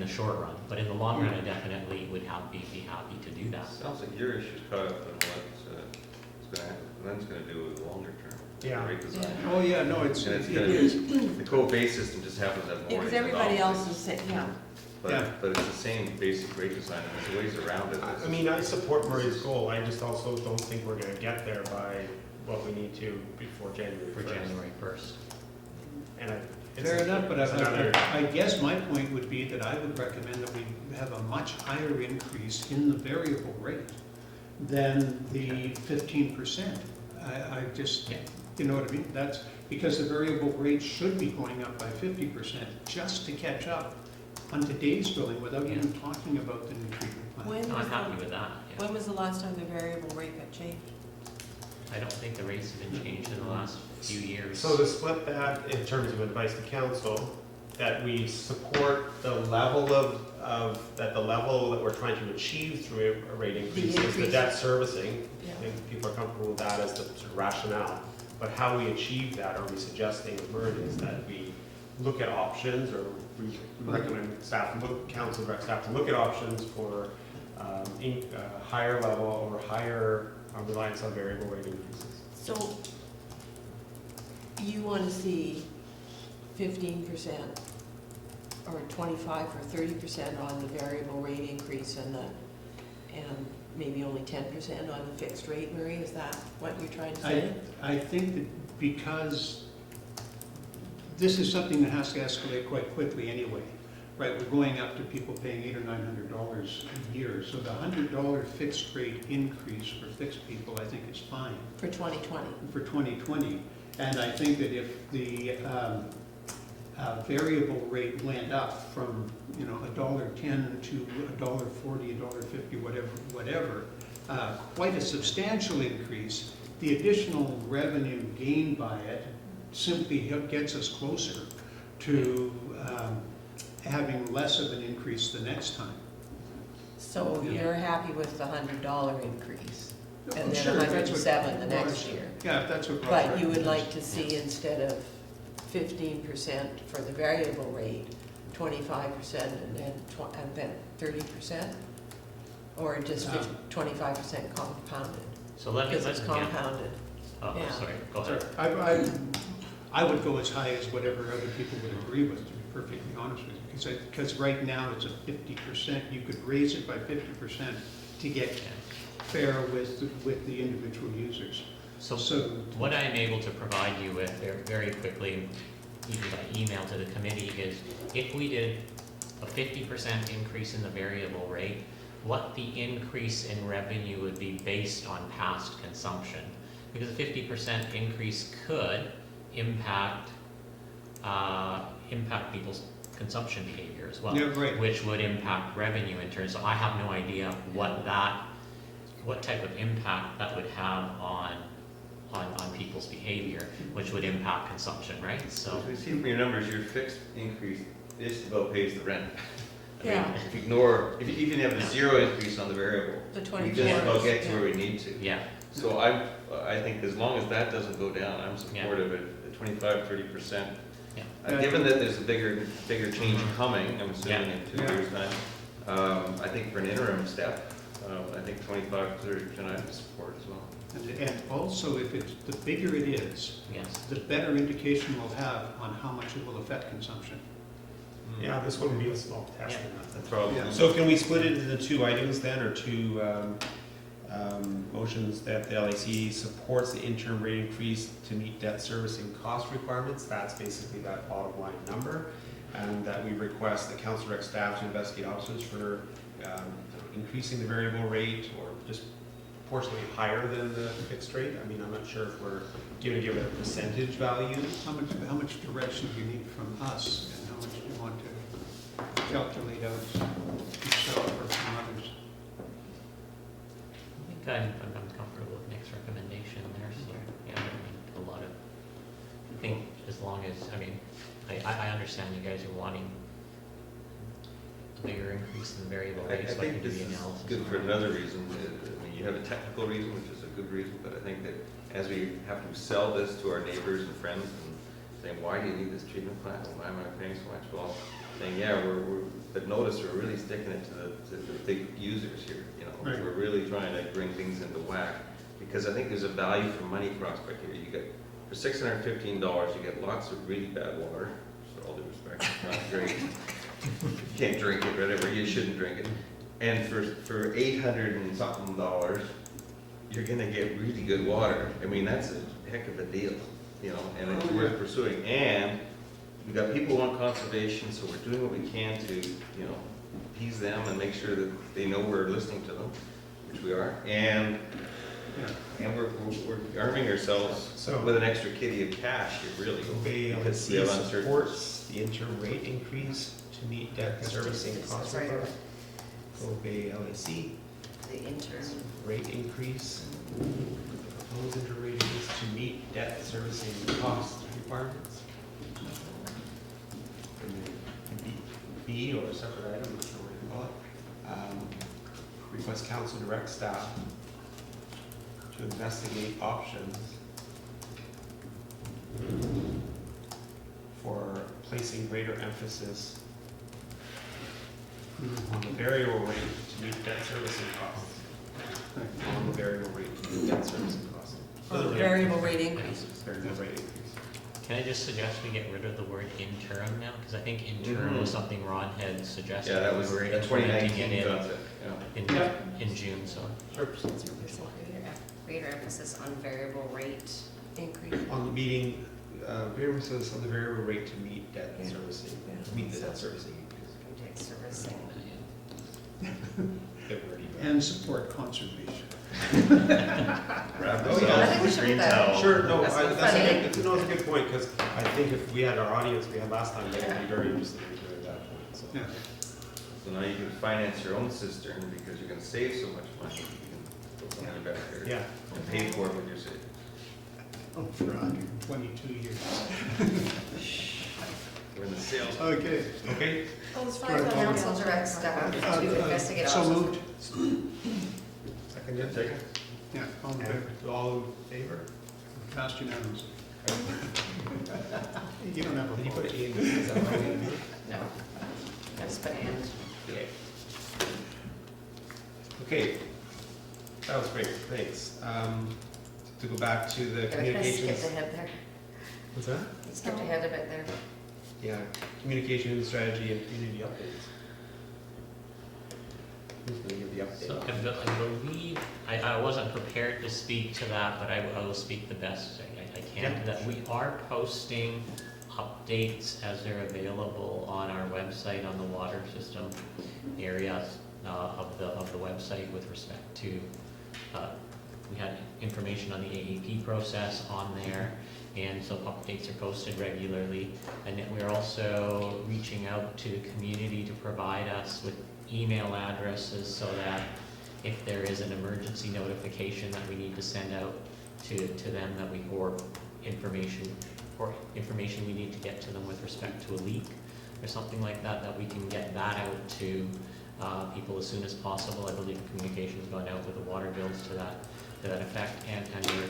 the short run. But in the long run, I definitely would be happy to do that. Sounds like your issue's caught up in Glenn's gonna do with the longer term. Yeah. Rate design. Yeah. Oh, yeah, no, And it's it gonna is. The Cove base system just happens to have more. Because everybody else anomalies. is saying, yeah. Yeah. But it's the same basic rate design, and there's ways around it. I mean, I support Murray's goal, I just also don't think we're gonna get there by what we need to before January For 1st. January 1st. And Fair enough, but it's another- I guess my point would be that I would recommend that we have a much higher increase in the variable rate than the 15%. I just, Yeah. you know what I mean? That's because the variable rate should be going up by 50% just to catch up on today's billing without even talking about the new treatment plant. When No, was I'm happy the, with that. Yeah. when was the last time the variable rate got changed? I don't think the rates have been changed in the last few years. So to split that in terms of advice to council, that we support the level that the level that we're trying to achieve through a rate increase is the increase. debt servicing. Yeah. I think people are comfortable with that as the sort of rationale. But how we achieve that, are we suggesting with Murray, is that we look at options, or we recommend staff, council direct staff to look at options for higher level or higher reliance on variable rate increases. So you want to see 15% or 25 or 30% on the variable rate increase and maybe only 10% on the fixed rate, Murray? Is that what you're trying to say? I think that because this is something that has to escalate quite quickly anyway, right? We're going up to people paying $800 or $900 a year. So the $100 fixed rate increase for fixed people, I think is fine For 2020? for 2020. And I think that if the variable rate went up from, $1.10 to $1.40, $1.50, whatever, quite a substantial increase, the additional revenue gained by it simply gets us closer to having less of an increase the next time. So you're happy with the $100 increase? And then Sure, if that's what- 107 the next year? Yeah, if that's what. Raj But you would recommends. like to see, instead of 15% for the variable rate, 25% and then 30%? Or just 25% compounded? So let me, Because it's yeah. compounded. Oh, Yeah. sorry, go ahead. I would go as high as whatever other people would agree with, to be perfectly honest with you. Because right now it's a 50%. You could raise it by 50% to get Yeah. fair with the individual users. So So what I'm able to provide you with very quickly, even by email to the committee, is if we did a 50% increase in the variable rate, what the increase in revenue would be based on past consumption. Because a 50% increase could impact people's consumption behavior as well. Yeah, right. Which would impact revenue in terms, so I have no idea what type of impact that would have on people's behavior, which would impact consumption, right? So, As we see from your numbers, your fixed increase just about pays the rent. I mean, Yeah. if you even have a zero increase on the variable, The we 24 just about is- get to yeah. where we need to. yeah, So I think as long as that doesn't go down, I'm supportive at 25, 30%. Yeah. Given that there's a bigger change coming, I'm assuming Yeah. in 2 years' time, I think for an interim step, I think 25, 30% I would support as well. And also, if it's, the bigger it is, yes. the better indication we'll have on how much it will affect consumption. Yeah, this one would be a small test. Yeah. in that sense. That's probably. Yeah. So can we split it into two items then, or two motions that the LAC supports the interim rate increase to meet debt servicing cost requirements? That's basically that bottom line number. And that we request the council rec staff to investigate options for increasing the variable rate or just proportionally higher than the fixed rate. I mean, I'm not sure if we're gonna give it a percentage value. How much direction do you need from us, and how much do you want to calculate out yourself or from others? I think I'm comfortable with architect's recommendation there, so, yeah, I mean, a lot of, I think as long as, I mean, I understand you guys are wanting a bigger increase in the variable I rate, so I can think do this the is analysis. good for another reason. I mean, you have a technical reason, which is a good reason, but I think that as we have to sell this to our neighbors and friends and saying, why do you need this treatment plant? And why am I paying so much? Well, saying, yeah, but notice we're really sticking it to the big users here, you know? Right. We're really trying to bring things into whack, because I think there's a value for money prospect here. You get, for $615, you get lots of really bad water, so all due respect, it's not great. You can't drink it, whatever, you shouldn't drink it. And for $800 and something, you're gonna get really good water. I mean, that's a heck of a deal, you know, and it's worth pursuing. And we've got people who want conservation, so we're doing what we can to, you know, appease them and make sure that they know we're listening to them, which we are. And we're arming ourselves So- with an extra kitty of cash here, really. Because we have LNC uncertainty. supports the interim rate increase to meet debt servicing costs. Sorry, Cove Bay LNC the interim. rate increase, proposed interim rate increase to meet debt servicing cost requirements. And B, or a separate item, I'm not sure what you call it. Request council direct staff to investigate options for placing greater emphasis on the variable rate to meet debt servicing costs. On the variable rate to meet debt servicing costs. Or the variable rate increase. Variable rate increase. Can I just suggest we get rid of the word interim now? Because I think interim was something Ron had suggested. Yeah, that was We were a implementing 2019 it concept, yeah. in June, so. Greater emphasis on variable rate. Increase. On the meeting, variable emphasis on the variable rate to meet debt Yeah. servicing, Yeah. meet the debt servicing increase. Debt servicing. Bit wordy, but- And support conservation. Wrap Oh, this yeah. up I think we with should green put that- towel. Sure, no, That's that's funny. a good, no, it's a good point, because I think if we had our audience we had last time, they'd be very interested in hearing that point, so. Yeah. So now you can finance your own cistern because you're gonna save so much money. You can put some money back there. Yeah. And pay for it with your savings. Oh, for 122 years. We're in the sales. Okay. Okay, Oh, as far as I know, Council direct staff to investigate So options. moved. seconded, Second? Yeah, all in favor? all in favor? Cast unanimous. You don't have a Did you vote. put A and B, is that what you did? No. I just put and. Okay. Okay, that was great, thanks. To go back to the I kind of communications. skipped ahead there. What's that? You skipped ahead a bit there. Yeah, communication strategy and community updates. Who's gonna give the So update? I believe, I wasn't prepared to speak to that, but I will speak the best I can to that. We are posting updates as they're available on our website, on the water system areas of the website with respect to, we had information on the AEP process on there, and so updates are posted regularly. And then we're also reaching out to the community to provide us with email addresses so that if there is an emergency notification that we need to send out to them, that we, or information we need to get to them with respect to a leak or something like that, that we can get that out to people as soon as possible. I believe communication's gone out with the water bills to that effect, and we're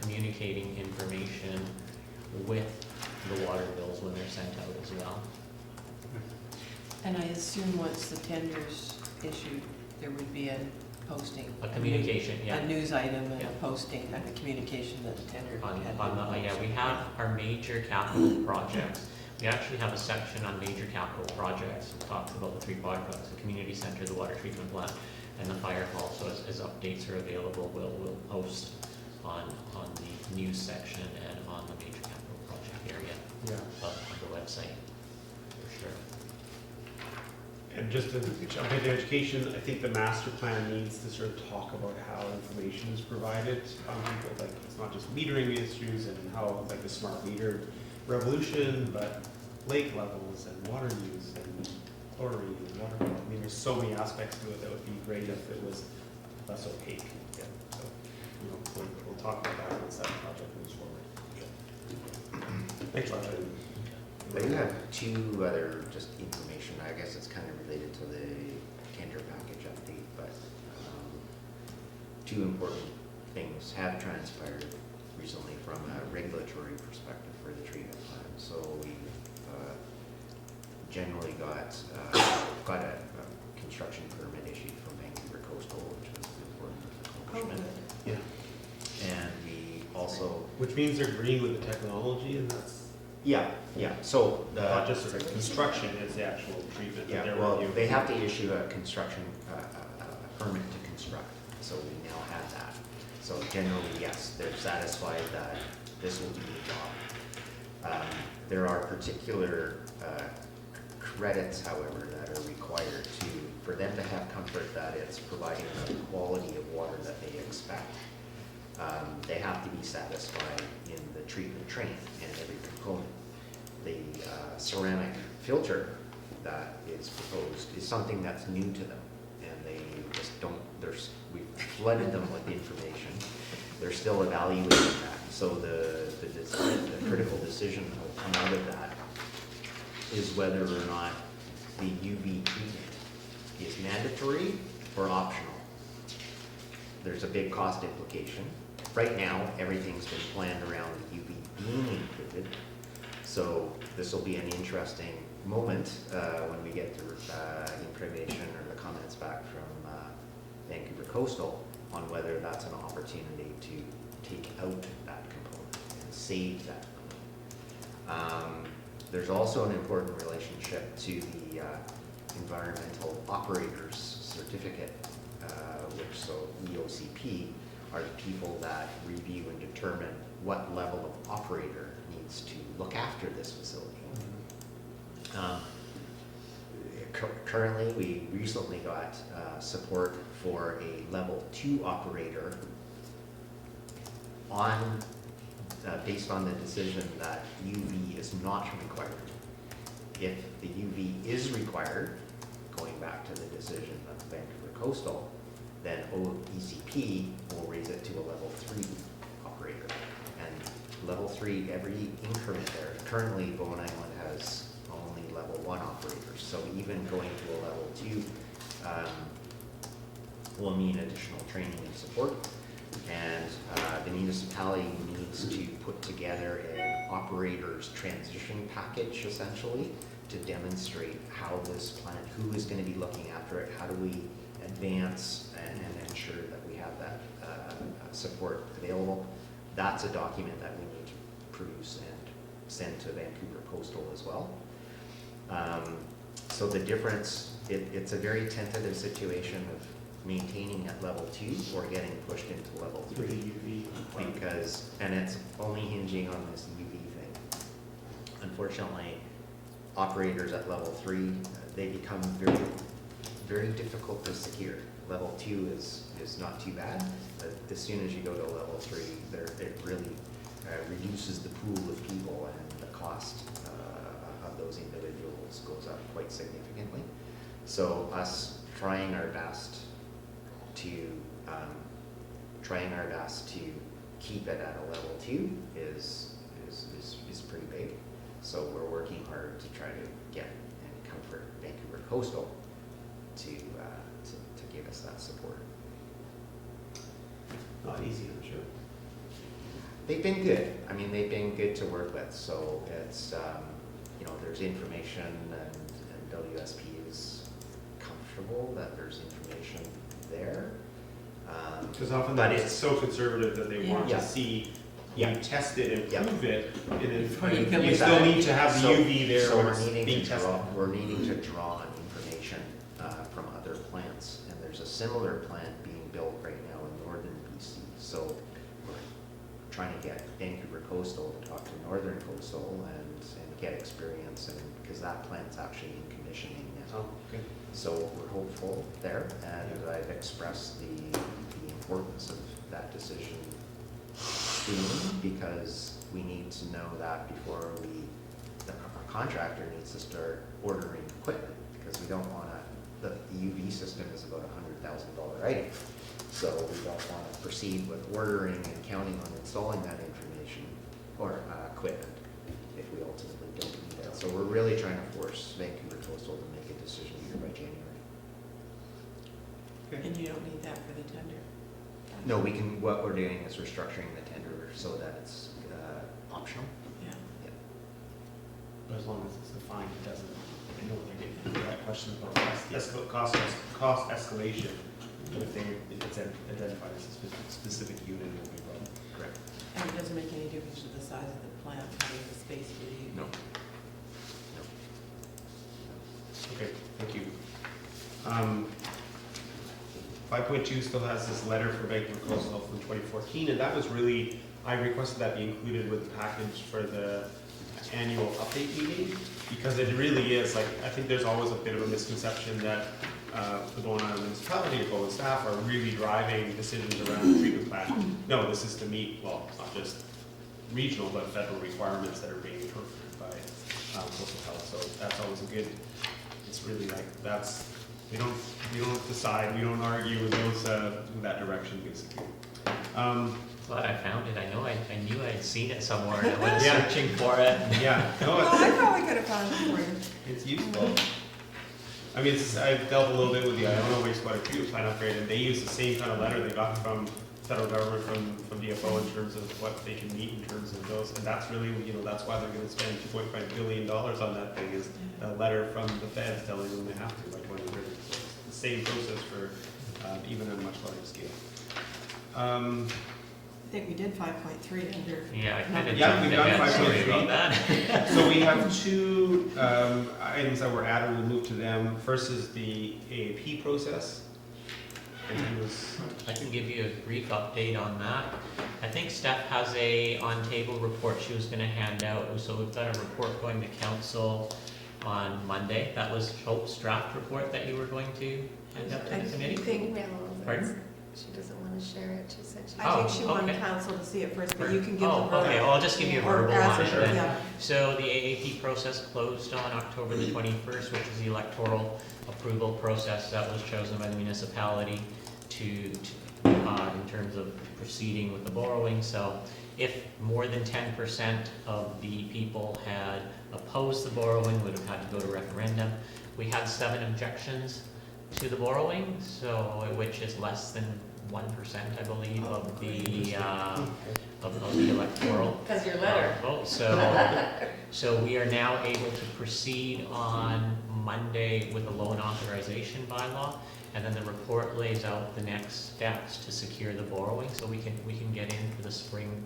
communicating information with the water bills when they're sent out as well. And I assume once the tender's issued, there would be a posting. A communication, yeah. A news item and Yeah. a posting and a communication that the tender On had. yeah, we have our major capital projects. We actually have a section on major capital projects that talks about the 3 projects, the community center, the water treatment plant, and the fire hall. So as updates are available, we'll post on the news section and on the major capital project area Yeah. of the website, for sure. And just to jump into education, I think the master plan needs to sort of talk about how information is provided on people, like it's not just metering issues and how, like the smart meter revolution, but lake levels and water use and chlorine and water quality. I mean, there's so many aspects to it that would be great if it was less opaque. Yeah, so, you know, going talk about that once that project moves forward. Thanks, Raj. I do have two other just information, I guess it's kind of related to the tender package update, but two important things have transpired recently from a regulatory perspective for the treatment plant. So we've generally got a construction permit issued from Vancouver Coastal, which was an important accomplishment. Yeah. And we also, Which means they're agreeing with the technology, and that's yeah, so not just the construction, it's the actual treatment that yeah, they're well, reviewing. they have to issue a construction permit to construct, so we now have that. So generally, yes, they're satisfied that this will do the job. There are particular credits, however, that are required for them to have comfort that it's providing the quality of water that they expect. They have to be satisfied in the treatment train and every component. The ceramic filter that is proposed is something that's new to them, and they just don't, we've flooded them with information. They're still evaluating that. So the critical decision that will come out of that is whether or not the UV treatment is mandatory or optional. There's a big cost implication. Right now, everything's been planned around the UV being included. So this will be an interesting moment when we get the information or the comments back from Vancouver Coastal on whether that's an opportunity to take out that component and save that component. There's also an important relationship to the environmental operators certificate, which so EOCP are the people that review and determine what level of operator needs to look after this facility. Currently, we recently got support for a level 2 operator on based on the decision that UV is not required. If the UV is required, going back to the decision of Vancouver Coastal, then OECP will raise it to a level 3 operator. And level 3, every increment there, currently Bowen Island has only level 1 operators, so even going to a level 2 will mean additional training and support. And the municipality needs to put together an operator's transition package, essentially, to demonstrate how this plant, who is going to be looking after it, how do we advance and ensure that we have that support available. That's a document that we need to produce and send to Vancouver Coastal as well. So the difference, it's a very tentative situation of maintaining at level 2 or getting pushed into level 3. Because, and it's only hinging on this UV thing. Unfortunately, operators at level 3, they become very, very difficult to secure. Level 2 is not too bad, but as soon as you go to level 3, it really reduces the pool of people, and the cost of those individuals goes up quite significantly. So us trying our best to keep it at a level 2 is pretty big. So we're working hard to try to get and comfort Vancouver Coastal to give us that support. Not easy, I'm sure. They've been good. I mean, they've been good to work with. So it's there's information, and WSP is comfortable that there's information there. Because often but it's so conservative that they want Yeah. to see Yeah. you test it and Yeah. prove it, and then Before you can you leave still that. need to have the So- UV there So when we're it's needing being to tested. draw on information from other plants, and there's a similar plant being built right now in northern BC. So we're trying to get Vancouver Coastal to talk to Northern Coastal and get experience, and because that plant's actually in commissioning now. Oh, okay. So we're hopeful there, and I've expressed the importance of that decision soon, because we need to know that before our contractor needs to start ordering equipment, because we don't want to, the UV system is about $100,000 item. So we don't want to proceed with ordering and counting on installing that information or equipment if we ultimately don't need that. So we're really trying to force Vancouver Coastal to make a decision here by January. And you don't need that for the tender? No, we can, what we're doing is we're structuring the tender so that it's optional. Yeah. But as long as it's defined, it doesn't, I know they're getting that question about cost escalation, but if it's identified as a specific unit, it won't be a problem. Correct. And it doesn't make any difference to the size of the plant, having the space for you? No. Okay, thank you. 5.2 still has this letter for Vancouver Coastal from 2014, and that was really, I requested that be included with the package for the annual update meeting, because it really is, like, I think there's always a bit of a misconception that the Bowen Island municipality or Bowen staff are really driving decisions around the treatment plant. No, this is to meet, well, not just regional, but federal requirements that are being interpreted by coastal health, so that's always a good, it's really like, that's, we don't decide, we don't argue with those, with that direction, basically. Glad I found it. I knew I had seen it somewhere and I was Yeah. searching for it. Yeah, no, Well, I probably could have found it for you. it's useful. I mean, I've dealt a little bit with the Iona wastewater treatment plant upgrade, and they use the same kind of letter they got from federal government, from DFO in terms of what they can meet in terms of those, and that's really, that's why they're gonna spend $2.5 billion on that thing, is a letter from the feds telling them they have to by 2030. So it's the same process for, even on a much larger scale. I think we did 5.3 under. Yeah, I kind of Yeah, jumped we've done ahead. Sorry 5.3. about that. So we have two items that were added, we'll move to them. First is the AAP process. And he was, I can give you a brief update on that. I think Steph has a on-table report she was gonna hand out, so we've got a report going to council on Monday. That was Hope's draft report that you were going to hand out to the committee? Pardon? She doesn't want to share it, she said she. I think she Oh, wanted okay. council to see it first, but you can give the Oh, verbal. okay, well, I'll just give you a Or verbal ask on it her, then. yeah. So the AAP process closed on October the 21st, which is the electoral approval process that was chosen by the municipality in terms of proceeding with the borrowing. So if more than 10% of the people had opposed the borrowing, would have had to go to referendum. We had 7 objections to the borrowing, so which is less than 1%, I believe, of the electoral Because your letter. vote. So we are now able to proceed on Monday with a loan authorization bylaw, and then the report lays out the next steps to secure the borrowing, so we can get in for the spring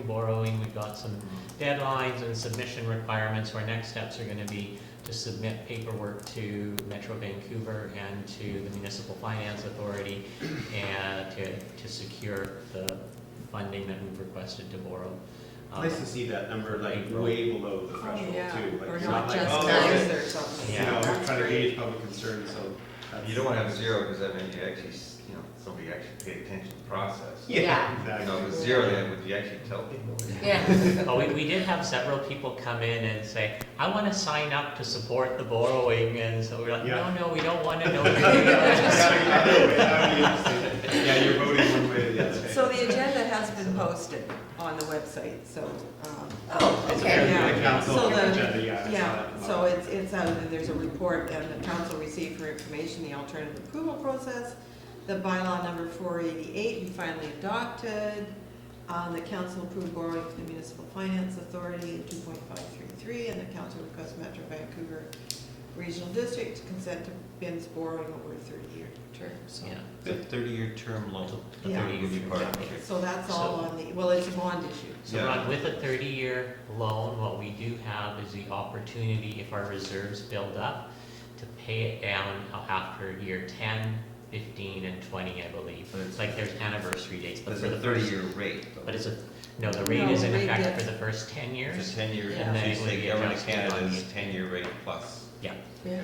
borrowing. We've got some deadlines and submission requirements. Our next steps are going to be to submit paperwork to Metro Vancouver and to the Municipal Finance Authority, and to secure the funding that we've requested to borrow. nice to see that number like April. way below the threshold Yeah, too. Like, or it's not like, just oh, nice okay. or something. Yeah. We're trying to gauge public concern, so. that's- You don't want to have 0, because that means you actually, somebody actually paid attention to the process. Yeah, Yeah. exactly. With 0, then would you actually tell people? Yeah. Oh, we did have several people come in and say, I want to sign up to support the borrowing, and so we're like, Yeah. no, we don't want to know. Yeah, you're voting one way or the other. So the agenda has been posted on the website, so. Oh, It's okay. very- The council So the- agenda, yeah. I saw Yeah, that. so it's out, and there's a report, and the council received for information the alternative approval process. The bylaw number 488, we finally adopted. The council approved borrowing from the Municipal Finance Authority, 2.533, and the council requests Metro Vancouver Regional District to consent to BIN's borrowing over a 30-year term, so. Yeah. The 30-year term loan. A Yeah. 30-year Part of term. it. So that's all on the, well, it's a bond issue. So Yeah. Ron, with a 30-year loan, what we do have is the opportunity, if our reserves build up, to pay it down after year 10, 15, and 20, I believe. But it's- Like there's anniversary dates, but It's for a the first, 30-year rate. though. but it's no, the rate No, is in rate effect gets- for the first 10 It's years. a 10-year, Yeah. And then so you it would say be Government adjusted on Canada's the- 10-year rate plus. Yeah. Yeah.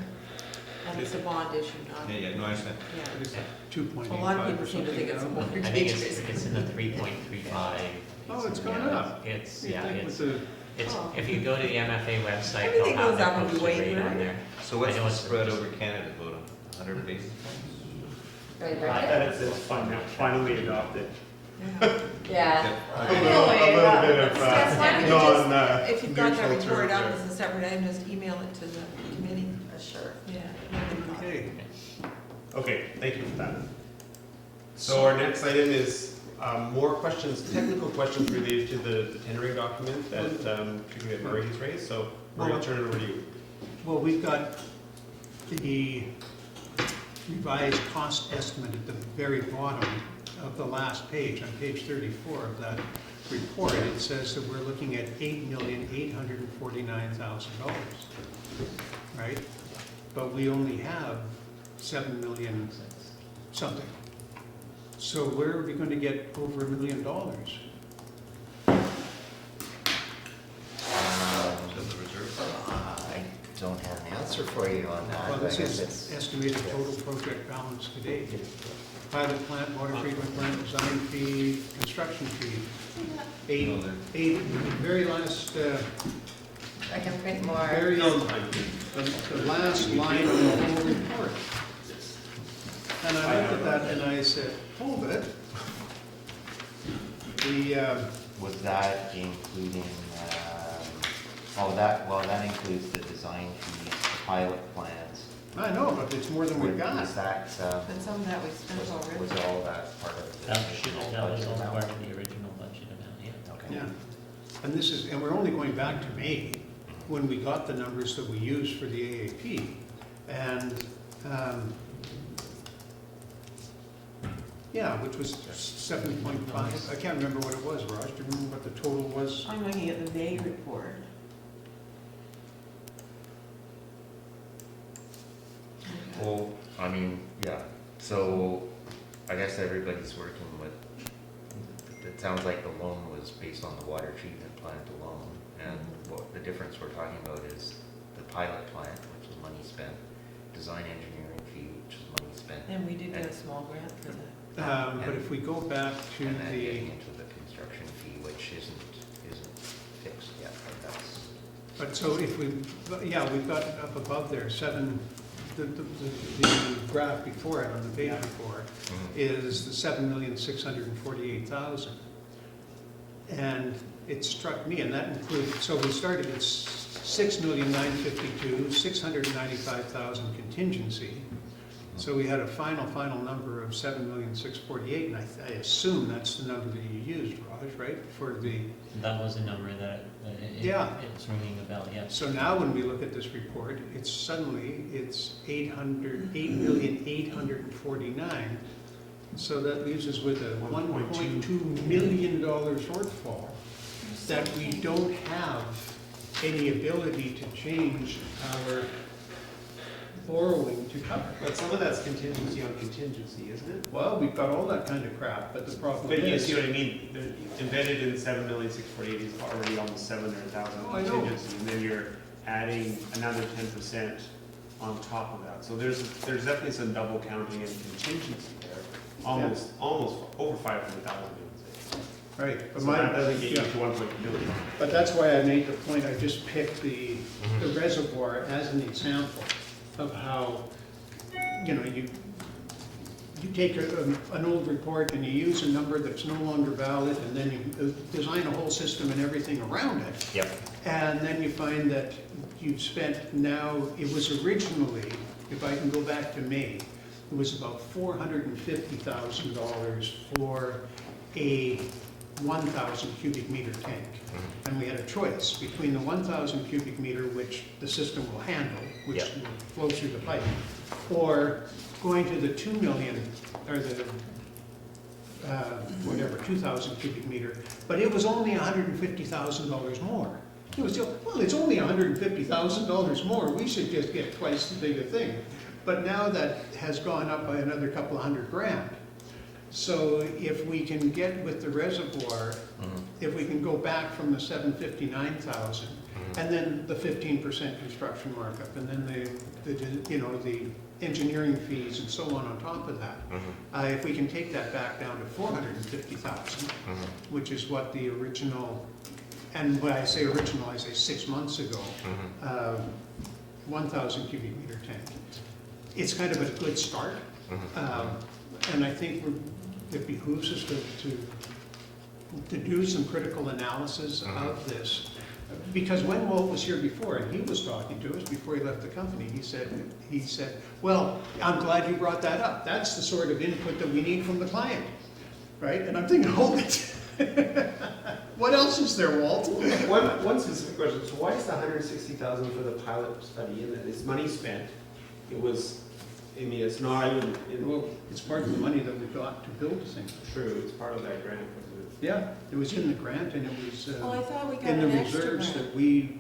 And it's a bond issue, not, Yeah, no, I understand. yeah. It's 2.85 A lot of people or seem to think it's a something now. mortgage. I think it's in the 3.35. Oh, it's gone Yeah, up. It's, You yeah, think it's, with Oh. if you go to the MFA website, Everything they'll have goes the up when we posted wait, rate on right? there. So what's I know the it's- spread over Canada, about 100 basis points? Really That it's finally adopted. Yeah. A little bit of That's why we just, if you've got that neutral report term up there. as a separate item, just email it to the committee. Sure. Yeah. Okay. Okay, thank you for that. So our next item is more questions, technical questions related to the tendering document that particularly Murray has raised. So Murray, I'll turn it over to you. Well, we've got the revised cost estimate at the very bottom of the last page, on page 34 of that report. It says that we're looking at $8,849,000, right? But we only have 7 million something. So where are we going to get over $1 million? I don't have an answer for you on that. Well, this I guess is it's- estimated total project balance to date. Pilot plant, water treatment plant, design fee, construction fee. Eight, very last, I can print more. very, the last line of the whole report. And I looked at that and I said, hold it. Was that including, that includes the design fees, the pilot plans. I know, but it's more than we got. Was that, But some of that we spent already. was all that part of the That original was budget all amount? part of the original budget amount, yeah. Okay. Yeah. And and we're only going back to May, when we got the numbers that we used for the AAP. And, yeah, which was 7.5. I can't remember what it was, Raj. Do you remember what the total was? I'm looking at the May report. Well, I mean, yeah, so I guess everybody's working with, it sounds like the loan was based on the water treatment plant alone. And what the difference we're talking about is the pilot plant, which was money spent, design engineering fee, which was money spent. And we did get a small grant for that. But if we go back to And then the, getting into the construction fee, which isn't fixed yet, but that's. but so if we, yeah, we've got up above there, the graph before it, on the page before, is the 7,648,000. And it struck me, and that included, so we started at 6,952,000, 695,000 contingency. So we had a final number of 7,648,000, and I assume that's the number that you used, Raj, right? For the, That was a number that, it's ringing a bell, yes. so now when we look at this report, it's 8,849,000. So that leaves us with a $1.2 million shortfall that we don't have any ability to change our borrowing to cover. But some of that's contingency on contingency, isn't it? Well, we've got all that kind of crap, but the problem But you is. see what I mean? Embedded in 7,648,000 is already almost 700,000 Oh, I know. contingency, and then you're adding another 10% on top of that. So there's definitely some double counting and contingency there. Almost over 500,000. Right. But So my- that doesn't get you yeah. to 1.2 million. But that's why I made the point, I just picked the reservoir as an example of how, you take an old report and you use a number that's no longer valid, and then you design a whole system and everything around it. Yep. And then you find that you've spent now, it was originally, if I can go back to May, it was about $450,000 for a 1,000 cubic meter tank. And we had a choice between the 1,000 cubic meter, which the system will handle, which Yep. will flow through the pipe, or going to the 2 million, or the, 2,000 cubic meter, but it was only $150,000 more. It was, well, it's only $150,000 more, we should just get twice the big a thing. But now that has gone up by another couple of $100,000. So if we can get with the reservoir, if we can go back from the 759,000, and then the 15% construction markup, and then the engineering fees and so on top of that, if we can take that back down to 450,000, which is what the original, and when I say original, I say 6 months ago, 1,000 cubic meter tank. it's kind of a good start. And I think it behooves us to do some critical analysis of this. Because when Walt was here before, and he was talking to us before he left the company, he said, well, I'm glad you brought that up. That's the sort of input that we need from the client, right? And I'm thinking, hold it. What else is there, Walt? One specific question, so why is the $160,000 for the pilot study in it? Is money spent? It was, I mean, it's not even, Well, it's part of the money that we got to build the thing. true, it's part of that grant, wasn't it? Yeah, it was in the grant and it was Oh, I thought we got in the an extra reserves grant. that we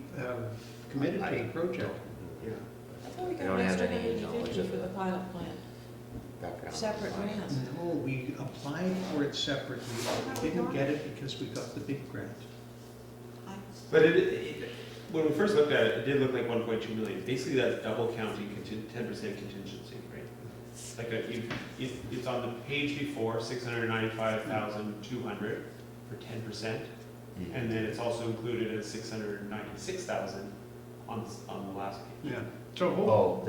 committed to the project. Yeah. I thought we I got don't an have extra any knowledge 90/50 of for the that. pilot plant, Background. separate grants. No, we applied for it separately, but we didn't get it because we got the big grant. But when we first looked at it, it did look like 1.2 million. Basically, that's double counting 10% contingency, right? Like it's on the page before, 695,200 for 10%, and then it's also included as 696,000 on the last page. Yeah. So, Oh,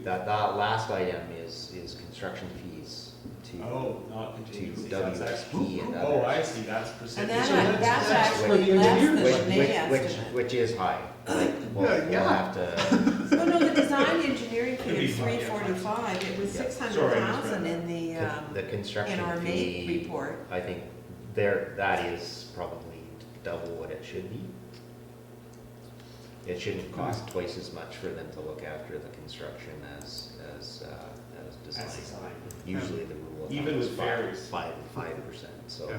that last item is construction fees to Oh, not contingency. That's WSP and Oh, others. I see. That's And percentage. that's that's for actually the less engineers. than they estimate. Which is high, like, we'll Yeah. have to, Oh, no, the design engineering Could fee be is fine, yeah, 345, it was Yeah. 600,000 in the, the construction in our May fee, report. I think that is probably double what it should be. It shouldn't cost twice as much for them to look after the construction as design. That's design. Usually the rule of thumb Even is with ferries. 5%, so Yeah.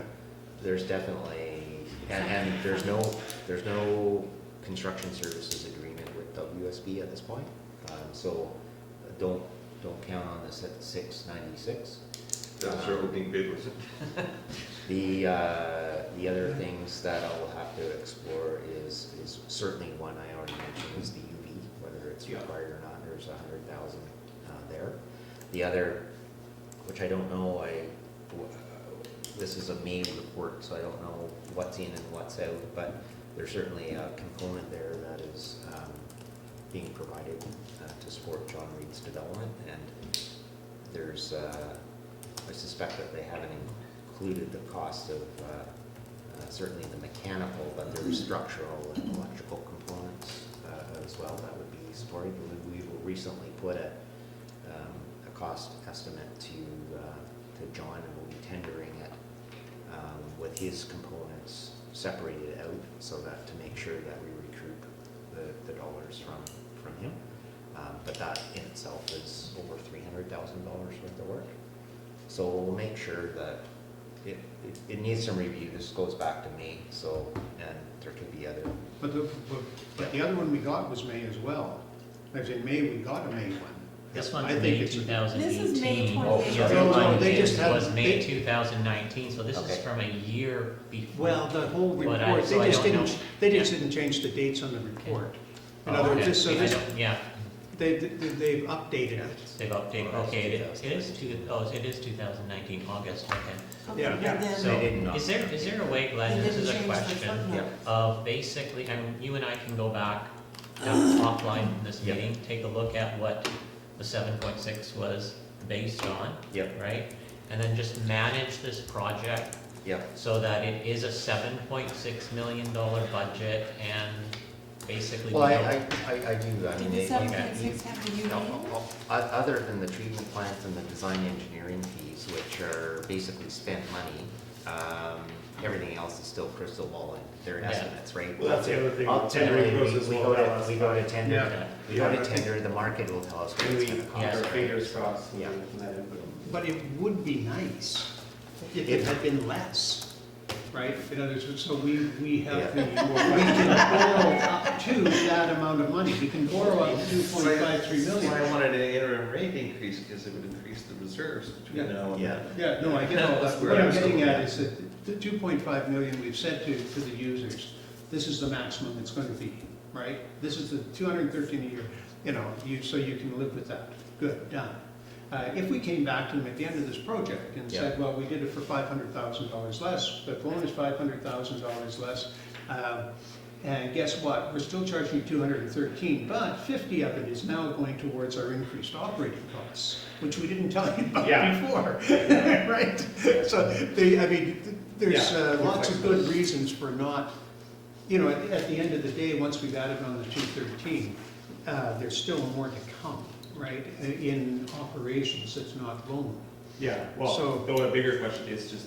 there's definitely, and there's no construction services agreement with WSB at this point. So don't count on this at 696. That's our opening bid, was it? The other things that I'll have to explore is certainly one I already mentioned is the UV, whether it's Yeah. required or not, there's 100,000 there. The other, which I don't know, this is a May report, so I don't know what's in and what's out, but there's certainly a component there that is being provided to support John Reed's development, and there's, I suspect that they haven't included the cost of certainly the mechanical, but there's structural and electrical components as well that would be supported. We recently put a cost estimate to John, and we'll be tendering it with his components separated out, so that to make sure that we recoup the dollars from him. But that in itself is over $300,000 worth of work. So we'll make sure that it needs some review. This goes back to May, so, and there could be other. But the other one we got was May as well. As in May, we got a May one. This I one's think May it's- 2018. This is May Oh, 28th. The other No, one they just had- was May they- 2019, so this is Okay. from a year before. Well, the whole But report, so I don't know. they just didn't change the dates on the report. In Oh, other words, okay. so I this, don't- Yeah, they've updated it. they've updated, Oh, okay, it that's is 2019, August, okay. Okay, Yeah. and Yeah. then- So, They did not. is there a way, Glenn, They this didn't is a change the question, footnote. of basically, and you and I can go back offline in this Yep. meeting, take a look at what the 7.6 was based on, Yep, right? And then just manage this project yep. so that it is a $7.6 million budget and basically. Well, we I don't- do, I Did mean, the 7.6 have the UV? other than the treatment plants and the design engineering fees, which are basically spent money, everything else is still crystal balling, they're Yeah. estimates, right? Well, that's the other thing. Ultimately, Tendering process we will go tell to, us. we go to tender, Yeah. we go Yeah. to tender, the market will tell us what And it's we gonna keep cost. our fingers crossed. Yeah. from that input. But it would be nice if it had been less, right? In other words, so we have the, we can borrow up to that amount of money. We can borrow up to 2.53 That's why million. I wanted an interim rate increase, because it would increase the reserves between now and Yeah. then. Yeah, no, I get all that. That's where What I'm I'm getting still- at is that the 2.5 million we've said to the users, this is the maximum it's going to be, right? This is the 213 a year, so you can live with that. Good, done. If we came back to them at the end of this project and said, well, we did it for $500,000 less, the loan is $500,000 less, And guess what? We're still charging you 213, but 50 of it is now going towards our increased operating costs, which we didn't tell you about Yeah. before, right? So, there's lots of good reasons for not, at the end of the day, once we've added on the 213, there's still more to come, right? In operations that's not loan. Yeah, well, So- though a bigger question is just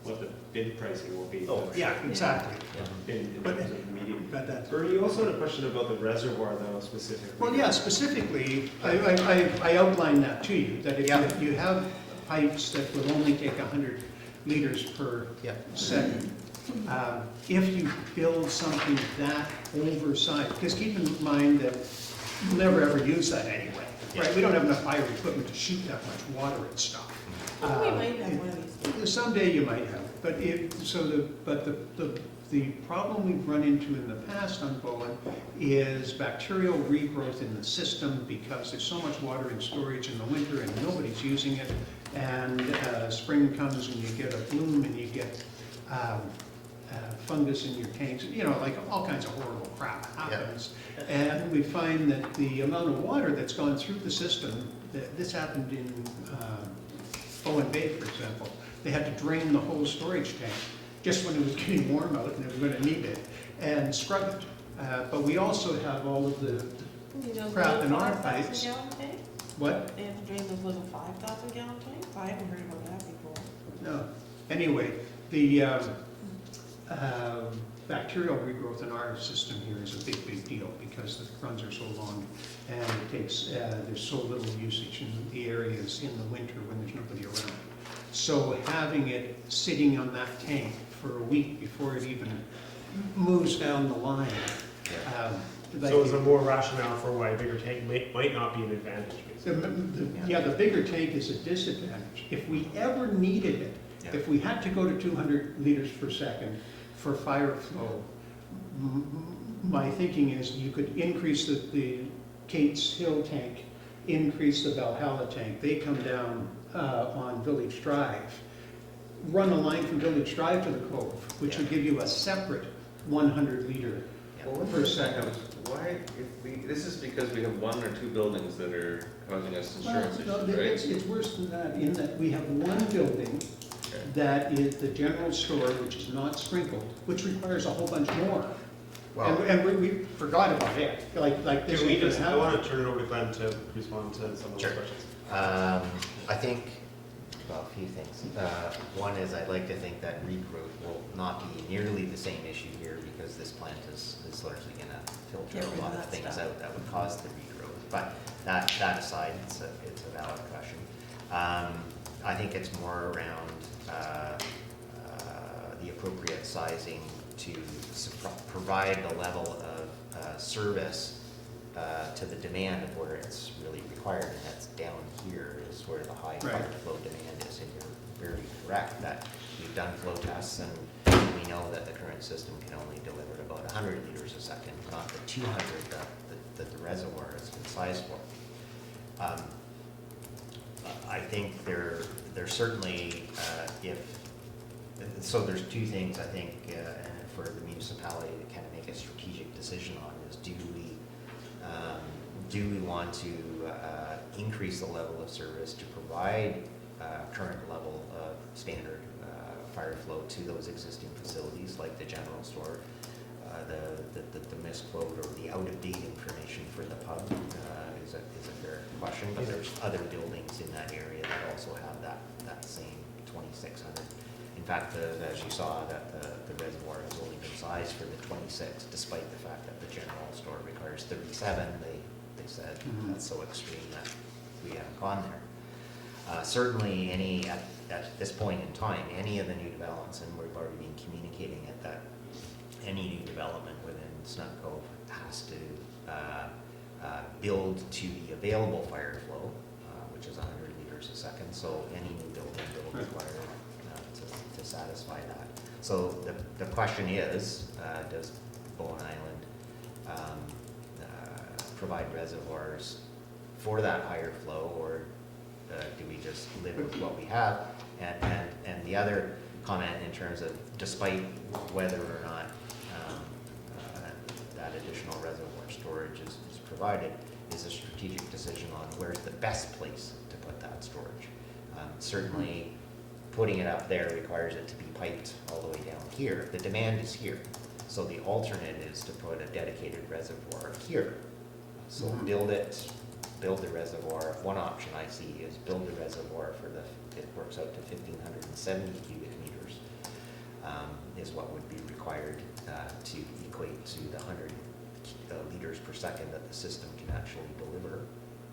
what the bid pricing will be. Oh, Yeah, exactly. In But- terms of medium. Got that. Bernie, you also had a question about the reservoir though specifically. Well, yeah, specifically, I outlined that to you, that if you have pipes that will only take 100 liters per Yeah. second, if you build something that oversized, because keep in mind that we'll never ever use that anyway, right? We don't have enough fire equipment to shoot that much water and stuff. We might have one of these days. Someday you might have, but the problem we've run into in the past on Bowen is bacterial regrowth in the system because there's so much water in storage in the winter and nobody's using it. And spring comes and you get a bloom and you get fungus in your tanks, like all kinds of horrible crap happens. And we find that the amount of water that's gone through the system, this happened in Bowen Bay, for example. They had to drain the whole storage tank just when it was getting warm out and they were going to need it, and scrub it. But we also have all of the crap in our pipes. 5,000 gallon tank? What? They have to drain those little 5,000 gallon tanks? I haven't heard about that before. No. Anyway, the bacterial regrowth in our system here is a big, big deal because the runs are so long and it takes, there's so little usage in the areas in the winter when there's nobody around. So having it sitting on that tank for a week before it even moves down the line. So is there more rationale for why a bigger tank might not be an advantage? Basically? The bigger tank is a disadvantage. If we ever needed it, if we had to go to 200 liters per second for fire flow, my thinking is you could increase the Kate's Hill tank, increase the Valhalla tank. They come down on Village Drive. Run a line from Village Drive to the Cove, which would give you a separate 100 liter per second. Why, this is because we have one or two buildings that are causing us insurance Well, issues, no, right? it's worse than that, in that we have one building Okay. that is the general store, which is not sprinkled, which requires a whole bunch more. Well, And we forgot about it, like this. Can we just, I have- want to turn it over to Glenn to respond to some of those Sure. questions. I think, well, a few things. One is I'd like to think that regrowth will not be nearly the same issue here because this plant is largely going to filter Get rid a lot of of that things stuff. out that would cause the regrowth. But that aside, it's a valid question. I think it's more around the appropriate sizing to provide the level of service to the demand of where it's really required, and that's down here is where the high Right. fire flow demand is, and you're very correct that we've done flow tests, and we know that the current system can only deliver about 100 liters a second, not the 200 that the reservoir has been sized for. I think there's certainly, so there's two things I think for the municipality to kind of make a strategic decision on is do we want to increase the level of service to provide current level of standard fire flow to those existing facilities like the general store, the misquote or the out-of-date information for the pub is a fair question, but there's other buildings in that area that also have that same 2,600. In fact, as you saw, that the reservoir has only been sized for the 26, despite the fact that the general store requires 37. They said that's so extreme that we haven't gone there. Certainly, at this point in time, any of the new developments, and we've already been communicating it, that any new development within Snook Cove has to build to the available fire flow, which is 100 liters a second. So any new building will require to satisfy that. So the question is, does Bowen Island provide reservoirs for that higher flow, or do we just live with what we have? And the other comment in terms of, despite whether or not additional reservoir storage is provided, is a strategic decision on where's the best place to put that storage. Certainly, putting it up there requires it to be piped all the way down here. The demand is here. So the alternate is to put a dedicated reservoir here. So build the reservoir. One option I see is build the reservoir it works out to 1,570 cubic meters, is what would be required to equate to the 100 liters per second that the system can actually deliver.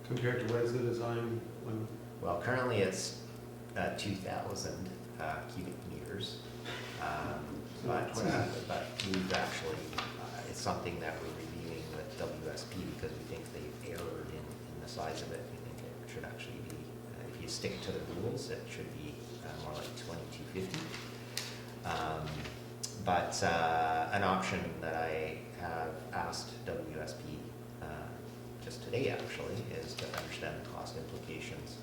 Compared to where's the design one? Well, currently it's 2,000 cubic meters, but we've actually, it's something that we're reviewing with WSP because we think they've erred in the size of it. We think it should actually be, if you stick to the rules, it should be more like 2,250. But an option that I have asked WSP just today actually is to understand the cost implications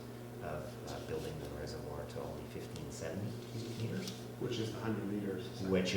of building the reservoir to only 1,570 cubic meters. Which is the 100 liters. Which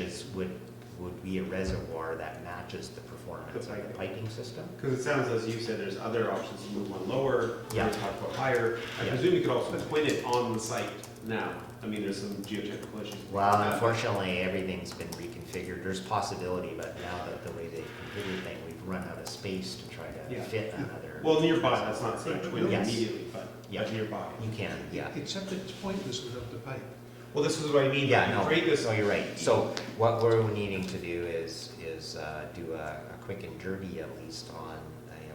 would be a reservoir that matches the performance of the piping system. Because it sounds, as you said, there's other options to move one lower, Yeah. others talk about higher. I Yeah. presume you could also twin it on the site now. I mean, there's some geotechnical issues. Well, unfortunately, everything's been reconfigured. There's possibility, but now that the way they've configured things, we've run out of space to try to Yeah. fit another. Well, nearby, that's not saying twin Yes. immediately, but nearby. You can, yeah. Except it's pointless without the pipe. Well, this is what I mean. Yeah, You no, create this. so you're right. So what we're needing to do is do a quick and dirty at least on,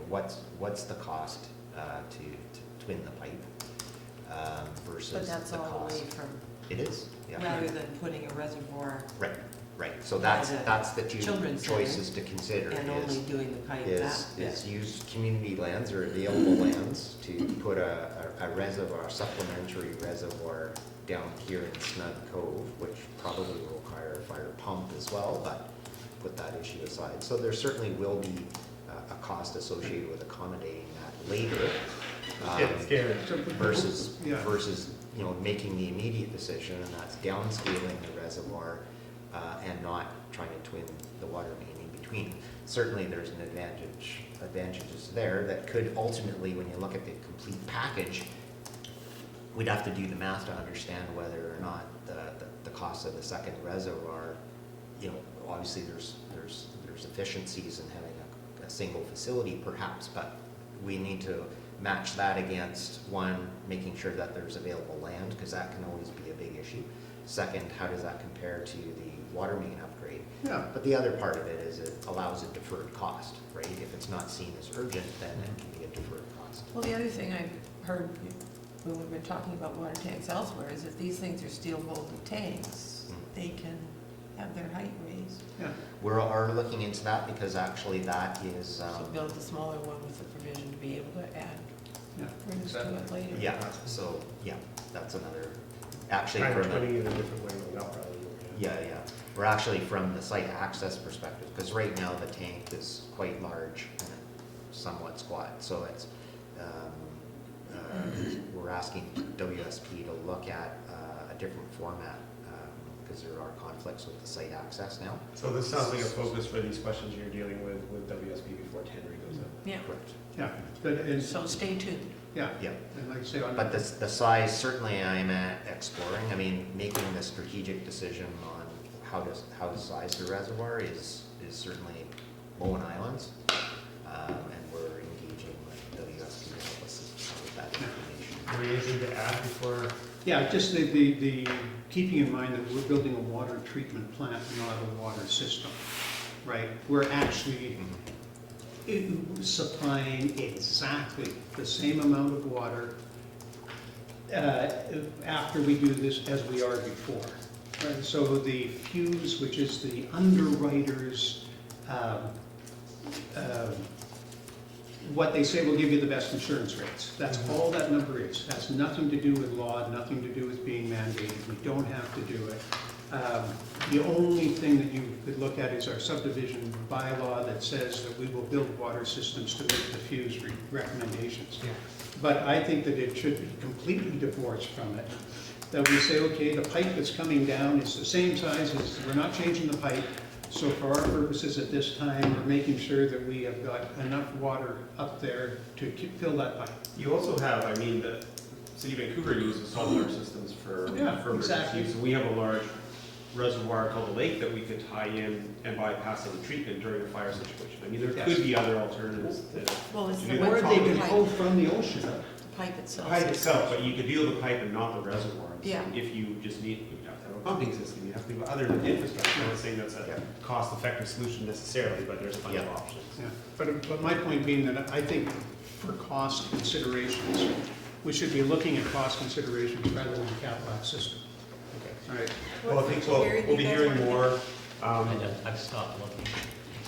what's the cost to twin the pipe versus the But cost. that's all the way from, It is, yeah. rather than putting a reservoir Right. So that's the two Children's choices to consider and is, only doing the pipe that bit. is use community lands or available lands to put a reservoir, supplementary reservoir down here in Snug Cove, which probably will require a fire pump as well, but put that issue aside. So there certainly will be a cost associated with accommodating that later. Scary. Versus, Yeah. making the immediate decision, and that's downscaling the reservoir and not trying to twin the water main in between. Certainly, there's an advantages there that could ultimately, when you look at the complete package, we'd have to do the math to understand whether or not the cost of the second reservoir, obviously there's efficiencies in having a single facility perhaps, but we need to match that against, one, making sure that there's available land, because that can always be a big issue. Second, how does that compare to the water main upgrade? Yeah. But the other part of it is it allows a deferred cost, right? If it's not seen as urgent, then it can be a deferred cost. Well, the other thing I've heard when we've been talking about water tanks elsewhere is if these things are steel molded tanks, they can have their height raised. Yeah. We are looking into that because actually that is, So build the smaller one with the provision to be able to add Yeah. rooms to it later. yeah, so, yeah, that's another, actually Kind of from putting it in a different way, but not probably. yeah, we're actually from the site access perspective, because right now the tank is quite large and somewhat squat, so it's, we're asking WSP to look at a different format, because there are conflicts with the site access now. So this sounds like a focus for these questions you're dealing with WSP before Henry goes up. Yeah, Correct. Yeah. And so stay tuned. yeah. Yeah. And like I say, But the size, certainly I'm exploring, I mean, making the strategic decision on how to size the reservoir is certainly Bowen Islands. And we're engaging with WSP to help us with that information. Anything to add before? Yeah, just the keeping in mind that we're building a water treatment plant, not a water system, right? We're actually supplying exactly the same amount of water after we do this as we are before. Right? So the fuse, which is the underwriter's, what they say will give you the best insurance rates. That's all that number is. Has nothing to do with law, nothing to do with being mandated. We don't have to do it. The only thing that you could look at is our subdivision bylaw that says that we will build water systems to meet the fuse recommendations. Yeah. But I think that it should be completely divorced from it. That we say, okay, the pipe that's coming down is the same size as, we're not changing the pipe, So for our purposes at this time, we're making sure that we have got enough water up there to fill that pipe. You also have, I mean, the city of Vancouver uses saltwater systems for Yeah, emergency exactly. use. And we have a large reservoir called the lake that we could tie in and bypass the treatment during a fire situation. I mean, there Yes. could be other alternatives to Well, it's to the do one Or that. they can pipe, pull from the ocean. the pipe The itself. pipe itself, but you could deal with the pipe and not the reservoir. Yeah. If you just need, you have to have a pumping system, you have to have other infrastructure. I'm not saying that's a cost-effective solution necessarily, but there's a bunch of Yeah. options. Yeah, but my point being that I think for cost considerations, we should be looking at cost considerations rather than capital outlay system. All right. Well, I think Gary, do we'll be you guys hearing wanna- more. I've stopped looking.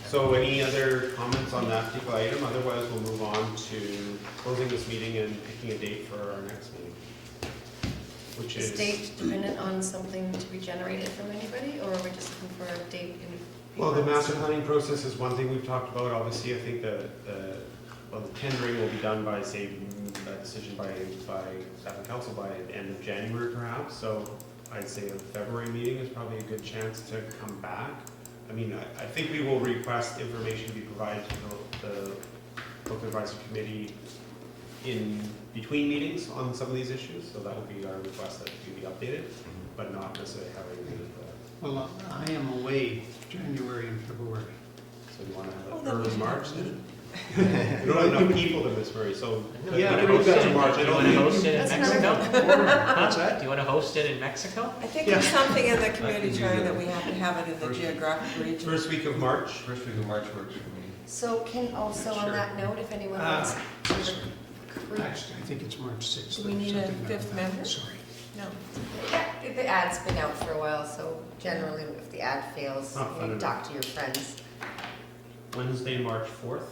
So any other comments on that particular item? Otherwise, we'll move on to closing this meeting and picking a date for our next meeting. Which Is is, date dependent on something to be generated from anybody, or are we just looking for a date in? well, the master planning process is one thing we've talked about. Obviously, I think the tendering will be done by, say, a decision by staff and council by the end of January perhaps. So I'd say a February meeting is probably a good chance to come back. I mean, I think we will request information to be provided to the local advisory committee in between meetings on some of these issues. So that would be our request, that to be updated, but not necessarily having the, Well, I am away January and February. so you want to Oh, have then it we early should March have a then? meeting. We don't have enough people to miss Murray, so. Yeah, we can we've host got it in March. I Do you don't want to think- host it in That's another Mexico? What's that? Do you want to host it in Mexico? I think Yeah. there's something in the I community can do charter that. that we have to have it in the First- geographic region. First week of March. First week of March works for me. So can also on Sure. that note, if anyone Ah. wants to recruit, Actually, I think it's March 6th. Do we need a something like fifth that. member? Sorry. No. yeah, the ad's been out for a while, so generally if the ad fails, Not fun you enough. talk to your friends. Wednesday, March 4th.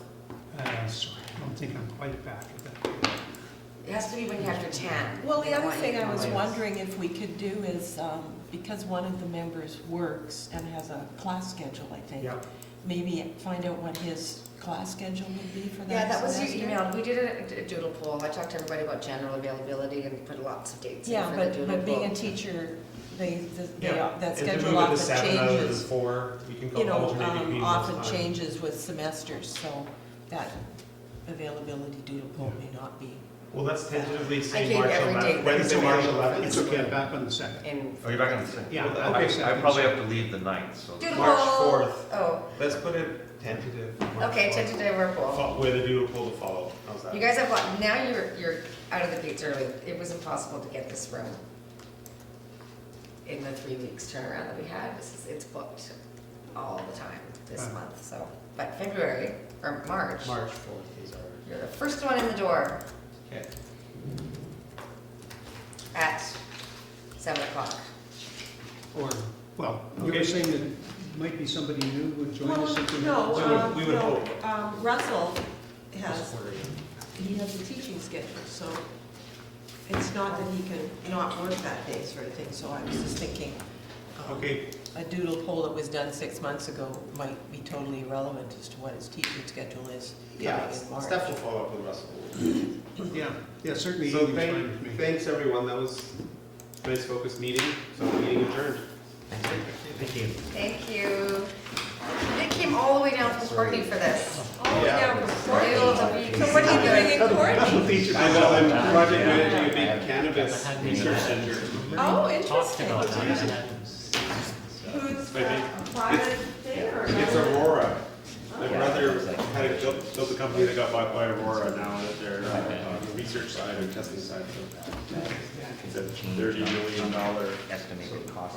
Sorry, I don't think I'm quite back at that point. It has to be when you have your tan. Well, the You don't other want thing your I was colors. wondering if we could do is, because one of the members works and has a class schedule, I think, Yep. maybe find out what his class schedule would be for that Yeah, that was your semester. email. We did a doodle poll. I talked to everybody about general availability and put lots of dates in Yeah, for the doodle but being poll. a teacher, that And to schedule move it to often 7 rather than changes, 4, we can you call know, alternate between those often times. changes with semesters, so that availability doodle poll may not be. Well, let's tentatively I say gave March every 11th, date Wednesday, that's March available. 11th. It's okay, I'm back on the 2nd. In Oh, you're back on the second? Yeah, Well, okay, I second, probably second. have to leave the ninth, so. doodle March poll. 4th. Oh, Let's put it tentative. March okay, 4th. tentative or poll. With a doodle poll to follow. How's that? You guys have got, now you're out of the gates early. It was impossible to get this room in the 3 weeks turnaround that we had. It's booked all the time this month, so. But February, or March, March 4th is our. you're the first one in the door Okay. at 7 o'clock. Or, well, you Okay. were saying that might be somebody new would join us at the No, We would hope. Russell has, he has a teaching schedule, so it's not that he can not work that day sort of thing, so I was just thinking, Okay, a doodle poll that was done 6 months ago might be totally irrelevant as to what his teaching schedule is yeah, coming in March. Steph will follow up with Russell. Yeah, certainly So evening's fine with me. thanks everyone, that was a nice focused meeting, so meeting adjourned. Thank you. Thank you. They came all the way down from Courtney for this. Oh, Yeah. yeah, Middle Courtney. of the week. So what are you doing in Courtney? Featured I'm project managing a big cannabis research center. Oh, Talked interesting. about that. Who's, Maybe. a private thing or? It's another? Aurora. My brother had built a company that got bought by Aurora now that they're on the research side and testing side. So it's a $30 million Estimated cost.